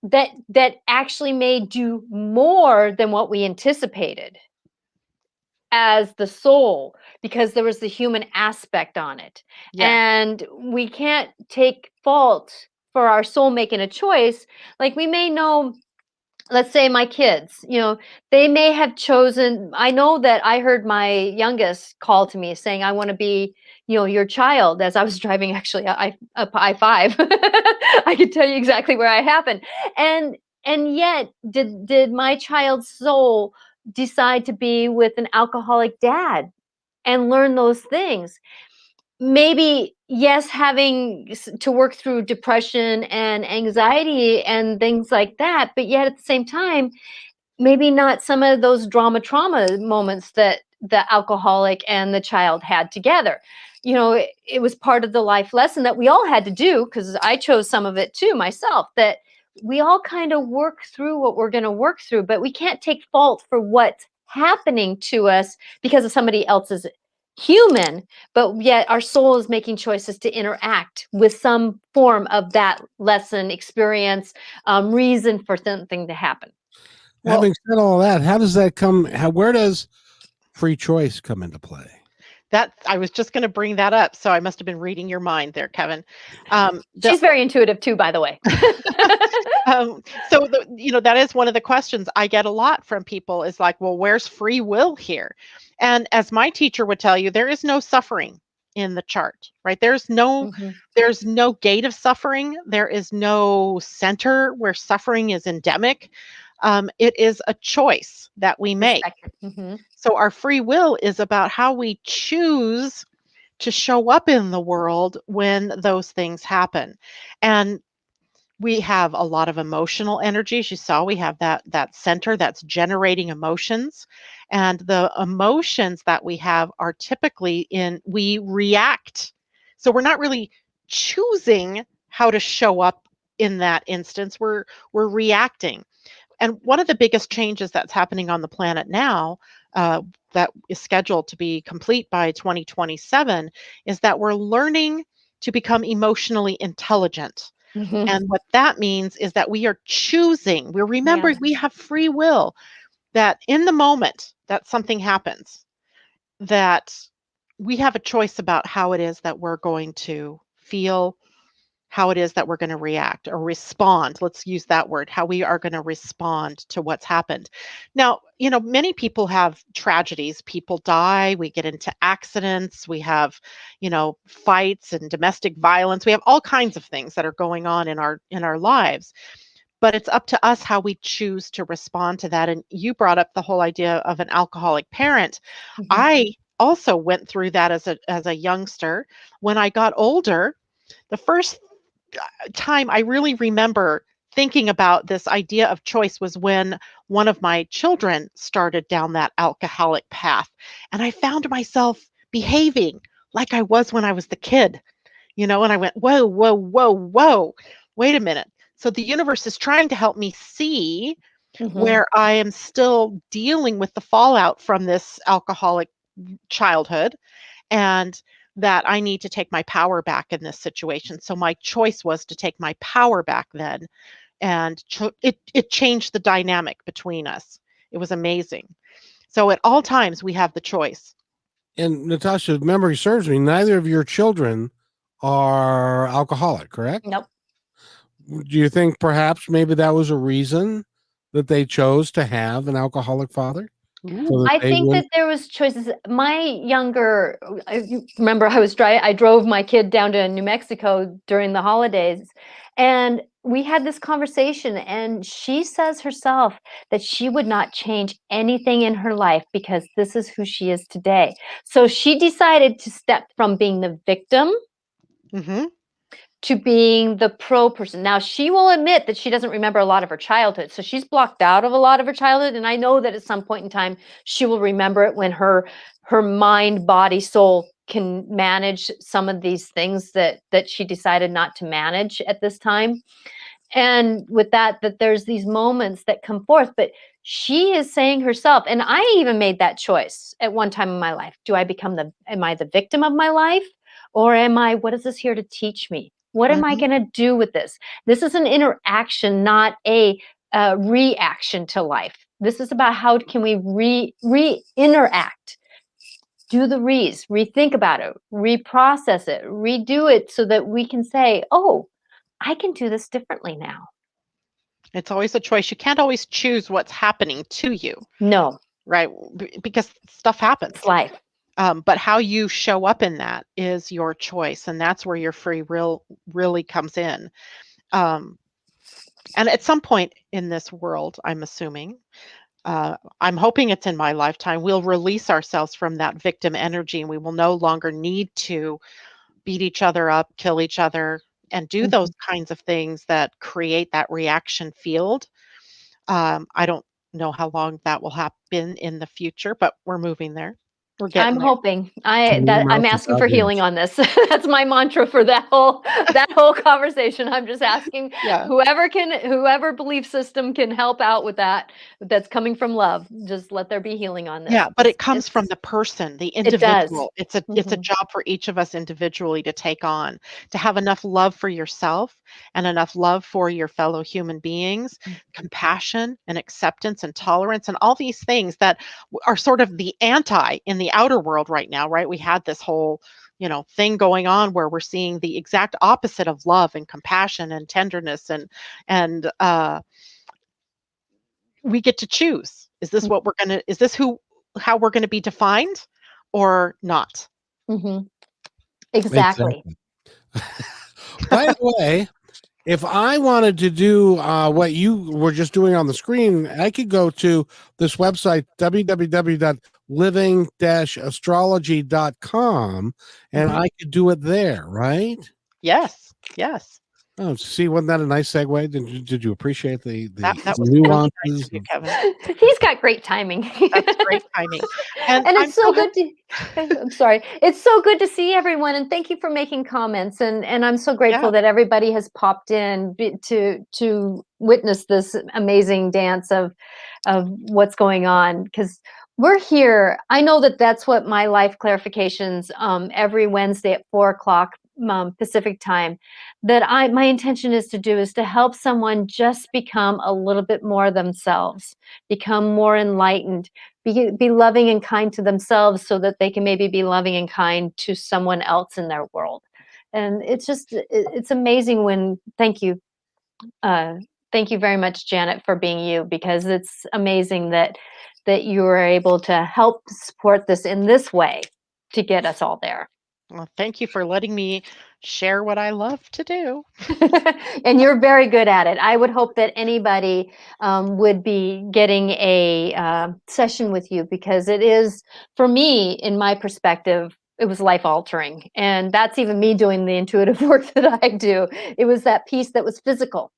that actually may do more than what we anticipated as the soul, because there was the human aspect on it. And we can't take fault for our soul making a choice. Like, we may know, let's say my kids, they may have chosen. I know that I heard my youngest call to me saying, I want to be, your child, as I was driving actually a I-5. I could tell you exactly where I happened. And And yet, did my child's soul decide to be with an alcoholic dad and learn those things? Maybe, yes, having to work through depression and anxiety and things like that, but yet at the same time, maybe not some of those trauma moments that the alcoholic and the child had together. It was part of the life lesson that we all had to do, because I chose some of it too myself, that we all kind of work through what we're going to work through, but we can't take fault for what's happening to us because of somebody else's human, but yet our soul is making choices to interact with some form of that lesson, experience, reason for something to happen. Well, Having said all that, how does that come? Where does free choice come into play? that I was just going to bring that up, so I must have been reading your mind there, Kevin. She's very intuitive too, by the way. So that is one of the questions I get a lot from people, is like, well, where's free will here? And as my teacher would tell you, there is no suffering in the chart, right? There's no gate of suffering. There is no center where suffering is endemic. It is a choice that we make. So our free will is about how we choose to show up in the world when those things happen. And we have a lot of emotional energy. As you saw, we have that center that's generating emotions. And the emotions that we have are typically we react. So we're not really choosing how to show up in that instance. We're reacting. And one of the biggest changes that's happening on the planet now, that is scheduled to be complete by 2027, is that we're learning to become emotionally intelligent. And what that means is that we are choosing, we're remembering we have free will, that in the moment that something happens, that we have a choice about how it is that we're going to feel, how it is that we're going to react or respond. Let's use that word, how we are going to respond to what's happened. Now, many people have tragedies. People die. We get into accidents. We have, fights and domestic violence. We have all kinds of things that are going on in our lives. But it's up to us how we choose to respond to that. And you brought up the whole idea of an alcoholic parent. I also went through that as a youngster. When I got older, the first time I really remember thinking about this idea of choice was when one of my children started down that alcoholic path. And I found myself behaving like I was when I was the kid, and I went, whoa, whoa, whoa, whoa, wait a minute. So the universe is trying to help me see where I am still dealing with the fallout from this alcoholic childhood, and that I need to take my power back in this situation. So my choice was to take my power back then, and it changed the dynamic between us. It was amazing. So at all times we have the choice. And Natasha, if memory serves me, neither of your children are alcoholic, correct? Nope. Do you think perhaps maybe that was a reason that they chose to have an alcoholic father? So I think that there was choices. My younger, remember I drove my kid down to New Mexico during the holidays, and we had this conversation, and she says herself that she would not change anything in her life because this is who she is today. So she decided to step from being the victim to being the pro person. Now, she will admit that she doesn't remember a lot of her childhood. So she's blocked out of a lot of her childhood. And I know that at some point in time, she will remember it when her mind, body, soul can manage some of these things that she decided not to manage at this time. And with that there's these moments that come forth, but she is saying herself, and I even made that choice at one time in my life. Am I the victim of my life? Or what is this here to teach me? What am I going to do with this? This is an interaction, not a reaction to life. This is about how can we re-interact, do the rethink about it, reprocess it, redo it so that we can say, oh, I can do this differently now. It's always a choice. You can't always choose what's happening to you. No. Right? Because stuff happens. It's life. But how you show up in that is your choice. And that's where your free will really comes in. And at some point in this world, I'm assuming, I'm hoping it's in my lifetime, we'll release ourselves from that victim energy and we will no longer need to beat each other up, kill each other, and do those Mhm. kinds of things that create that reaction field. I don't know how long that will happen in the future, but we're moving there. We're I'm getting there. hoping. From your I'm mouth to asking for God's healing ears. on this. That's my mantra for that whole conversation. I'm just asking Yeah. whoever belief system can help out with that, that's coming from love. Just let there be healing on this. Yeah, but it comes from the person, the It does. individual. It's a Mhm. job for each of us individually to take on, to have enough love for yourself and enough love for your fellow human beings, Mhm. compassion and acceptance and tolerance and all these things that are sort of the anti in the outer world right now, right? We had this whole, thing going on where we're seeing the exact opposite of love and compassion and tenderness and we get to choose. Is this how we're gonna be defined or not? Mhm. Exactly. Exactly. By the way, if I wanted to do what you were just doing on the screen, I could go to this website, www.living-astrology.com, and Mhm. I could do it there, right? Yes, yes. Oh, see, wasn't that a nice segue? Did you appreciate the That was really nice of nuances? you, Kevin. He's got great timing. That's great timing. And And I'm it's so so good to I'm sorry. It's so good to see everyone, and thank you for making comments, and I'm so yeah. grateful that everybody has popped in to witness this amazing dance of what's going on, because we're here. I know that that's what my life clarifications every Wednesday at 4 o'clock Pacific time, that I my intention is to do is to help someone just become a little bit more themselves, become more enlightened, be loving and kind to themselves so that they can maybe be loving and kind to someone else in their world. And it's just it's amazing when uh thank you very much, Janet, for being you, because it's amazing that you are able to help support this in this way to get us all there. Well, thank you for letting me share what I love to do. And you're very good at it. I would hope that anybody would be getting a session with you, because it is, for me, in my perspective, it was life altering. And that's even me doing the intuitive work that I do. It was that piece that was physical.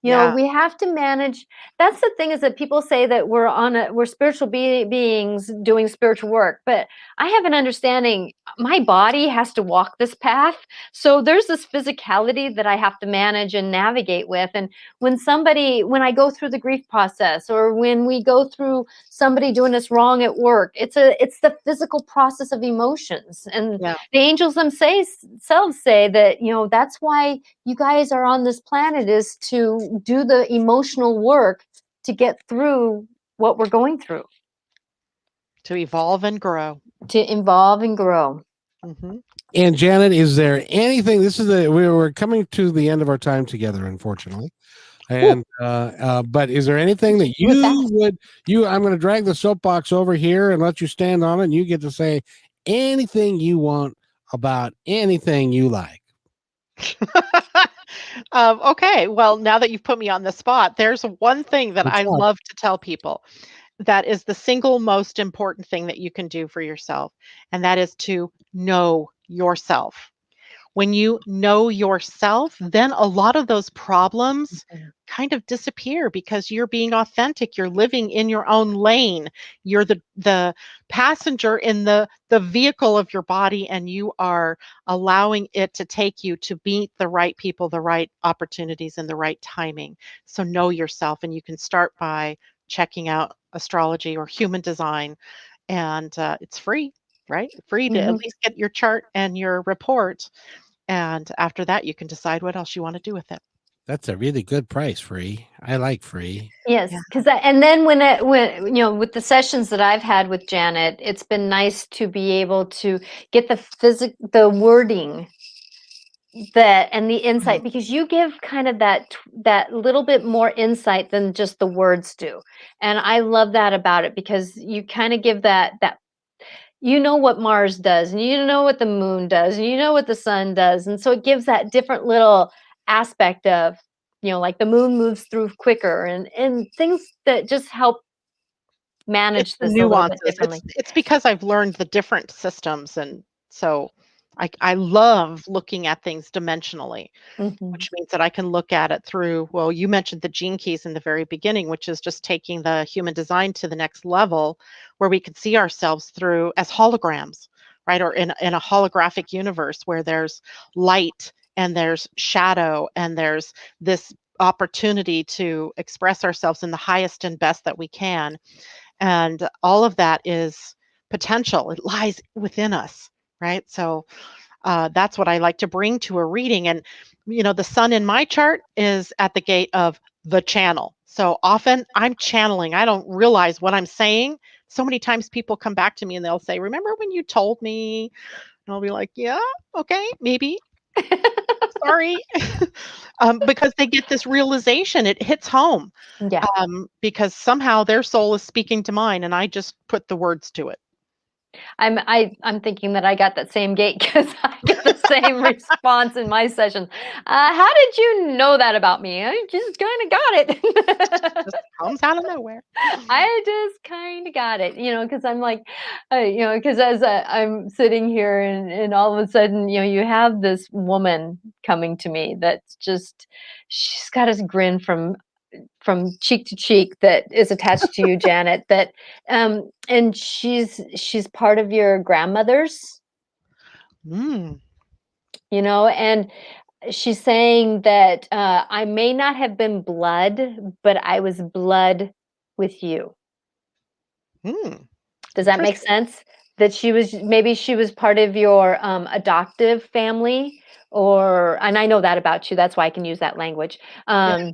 Yeah. We have to manage. That's the thing, is that people say that we're spiritual beings doing spiritual work, but I have an understanding my body has to walk this path. So there's this physicality that I have to manage and navigate with. And when I go through the grief process, or when we go through somebody doing us wrong at work, it's the physical process of emotions. And Yeah. the angels themselves say that, that's why you guys are on this planet, is to do the emotional work to get through what we're going through, To evolve and grow. to evolve and grow. Hmm. And Janet, is there anything? We're coming to the end of our time together, unfortunately. Ooh, And but is there anything that with you that. would I'm going to drag the soapbox over here and let you stand on it, and you get to say anything you want about anything you like. Okay. Well, now that you've put me on the spot, there's one thing that What's I up? love to tell people that is the single most important thing that you can do for yourself, and that is to know yourself. When you know yourself, then a lot of those problems Mhm. kind of disappear because you're being authentic. You're living in your own lane. You're the passenger in the vehicle of your body, and you are allowing it to take you to meet the right people, the right opportunities, and the right timing. So know yourself, and you can start by checking out astrology or human design, and it's free, right? Free to at Mhm. least get your chart and your report, and after that, you can decide what else you wanna do with it. That's a really good price, free. I like free. Yes, Yeah. because and then when with the sessions that I've had with Janet, it's been nice to be able to get the wording that and the Mhm. insight, because you give kind of that little bit more insight than just the words do. And I love that about it, because you kind of give that what Mars does, and you know what the moon does, and you know what the sun does, and so it gives that different little aspect of, like the moon moves through quicker, and things that just help It's manage the this a little bit nuances. differently. It's because I've learned the different systems, and so I love looking at things dimensionally, Hmm. which means that I can look at it through, well, you mentioned the gene keys in the very beginning, which is just taking the human design to the next level where we can see ourselves through as holograms, right? Or in a holographic universe where there's light and there's shadow and there's this opportunity to express ourselves in the highest and best that we can. And all of that is potential. It lies within us, right? So that's what I like to bring to a reading. And, the sun in my chart is at the gate of the channel. So often I'm channeling. I don't realize what I'm saying. So many times people come back to me and they'll say, "Remember when you told me?" And I'll be like, "Yeah, okay, maybe. Sorry." Because they get this realization. It hits home Yeah. because somehow their soul is speaking to mine and I just put the words to it. I'm thinking that I got that same gate because I get the same response in my sessions. How did you know that about me? I just kind of got Just it. comes out of nowhere. I just kind of got it, because I'm like, because as I'm sitting here and all of a sudden, you have this woman coming to me that's just, she's got this grin from cheek to cheek that is attached to you, Janet, and she's part of your grandmother's, Mm, and she's saying that I may not have been blood, but I was blood with you. mm, Does that make interesting. sense? That maybe she was part of your adoptive family, and I know that about you. That's why I can use that language. Yeah.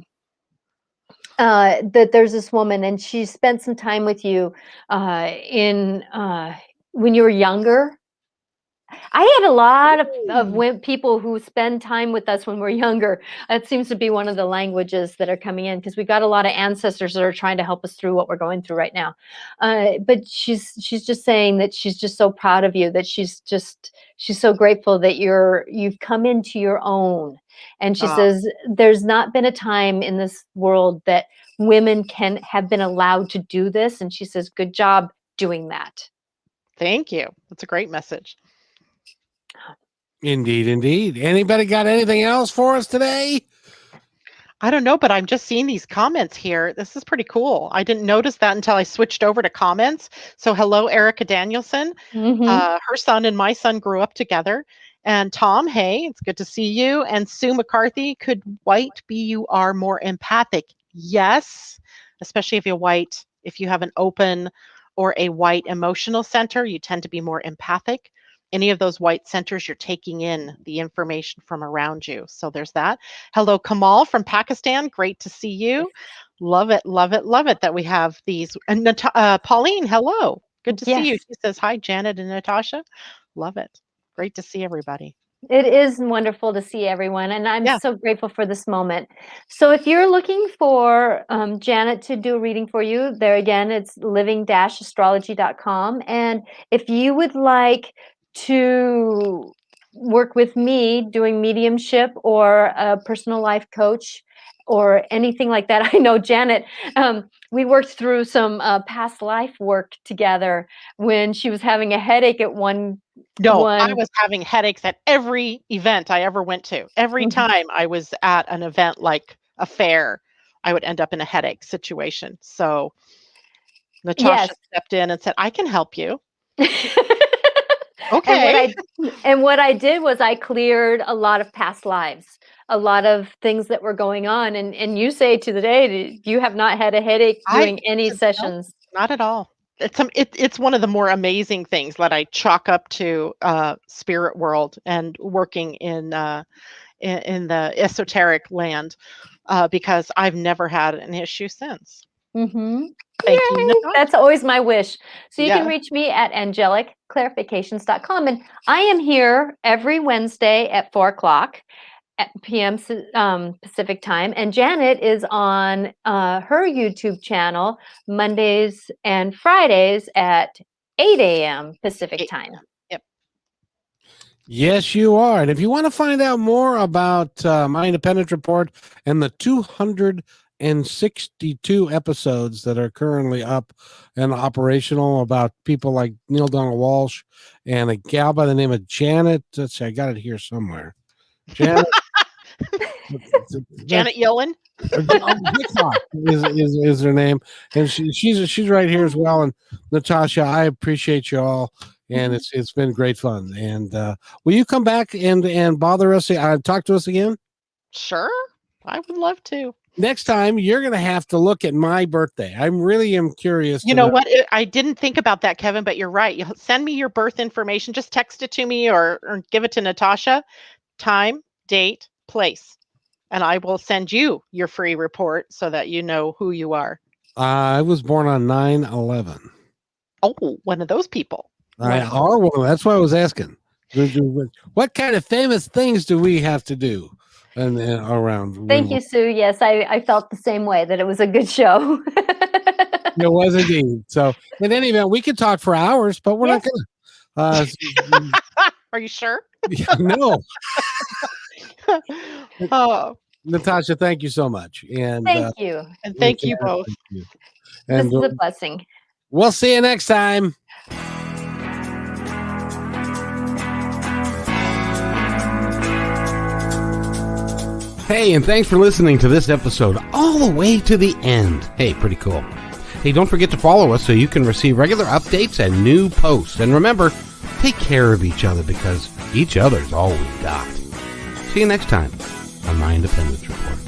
That there's this woman and she spent some time with you in when you were younger. I had a lot of Mm. people who spend time with us when we're younger. That seems to be one of the languages that are coming in because we got a lot of ancestors that are trying to help us through what we're going through right now. But she's just saying that she's just so proud of you, that she's so grateful that you've come into your own. And she Ah, says there's not been a time in this world that women can have been allowed to do this. And she says, good job doing that. thank you. That's a great message. Indeed, indeed. Anybody got anything else for us today? I don't know, but I'm just seeing these comments here. This is pretty cool. I didn't notice that until I switched over to comments. So, hello, Erica Danielson. Hmm. Her son and my son grew up together. And Tom, hey, it's good to see you. And Sue McCarthy, could white BUR more empathic? Yes, especially if you have an open or a white emotional center, you tend to be more empathic. Any of those white centers, you're taking in the information from around you. So there's that. Hello, Kamal from Pakistan. Great to see you. Love it, love it, love it that we have these. And Pauline, hello. Good to see you. Yes. She says, hi, Janet and Natasha. Love it. Great to see everybody. It is wonderful to see everyone, and I'm Yeah. so grateful for this moment. So, if you're looking for Janet to do a reading for you, there again, it's living-astrology.com. And if you would like to work with me doing mediumship or a personal life coach or anything like that, I know Janet, we worked through some past life work together when she was having a headache at one. No, I was having headaches at every event I ever went to. Every time I was at an event like a fair, I would end up in a headache situation. So Yes. Natasha stepped in and said, I can help you. And Okay. what I did was I cleared a lot of past lives, a lot of things that were going on. And you say to the day, you have not had a headache I doing any no, sessions. not at all. It's one of the more amazing things that I chalk up to spirit world and working in the esoteric land because I've never had an issue since. Mm-hmm. Thank you, Yay! Natasha. That's always my wish. So you can Yeah. reach me at angelicclarifications.com. And I am here every Wednesday at 4:00 p.m. Pacific time. And Janet is on her YouTube channel Mondays and Fridays at 8 a.m. Pacific time. Yep. Yes, you are. And if you want to find out more about my independent report and the 262 episodes that are currently up and operational about people like Neil Donald Walsh and a gal by the name of Janet. Let's see, I got it here somewhere. Janet. Janet Yellen. Hickox is her name, and she's right here as well. And Natasha, I appreciate you all, and it's been great fun. And will you come back and bother us? Talk to us again. Sure, I would love to. Next time, you're going to have to look at my birthday. I really am curious. You know what? I didn't think about that, Kevin, but you're right. You'll send me your birth information. Just text it to me or give it to Natasha. Time, date, place. And I will send you your free report so that you know who you are. I was born on 9/11. Oh, one of those people. That's why I was asking. What kind of famous things do we have to do and around? Thank you, Sue. Yes, I felt the same way, that it was a good show. It was indeed. So in any event, we could talk for hours, but we're not going to. Are you sure? No. Oh, Natasha, thank you so much. And thank you. And thank you both. Thank you. This And is a blessing. we'll see you next time. Hey, and thanks for listening to this episode all the way to the end. Hey, pretty cool. Hey, don't forget to follow us so you can receive regular updates and new posts. And remember, take care of each other because each other's all we've got. See you next time on My Independence Report.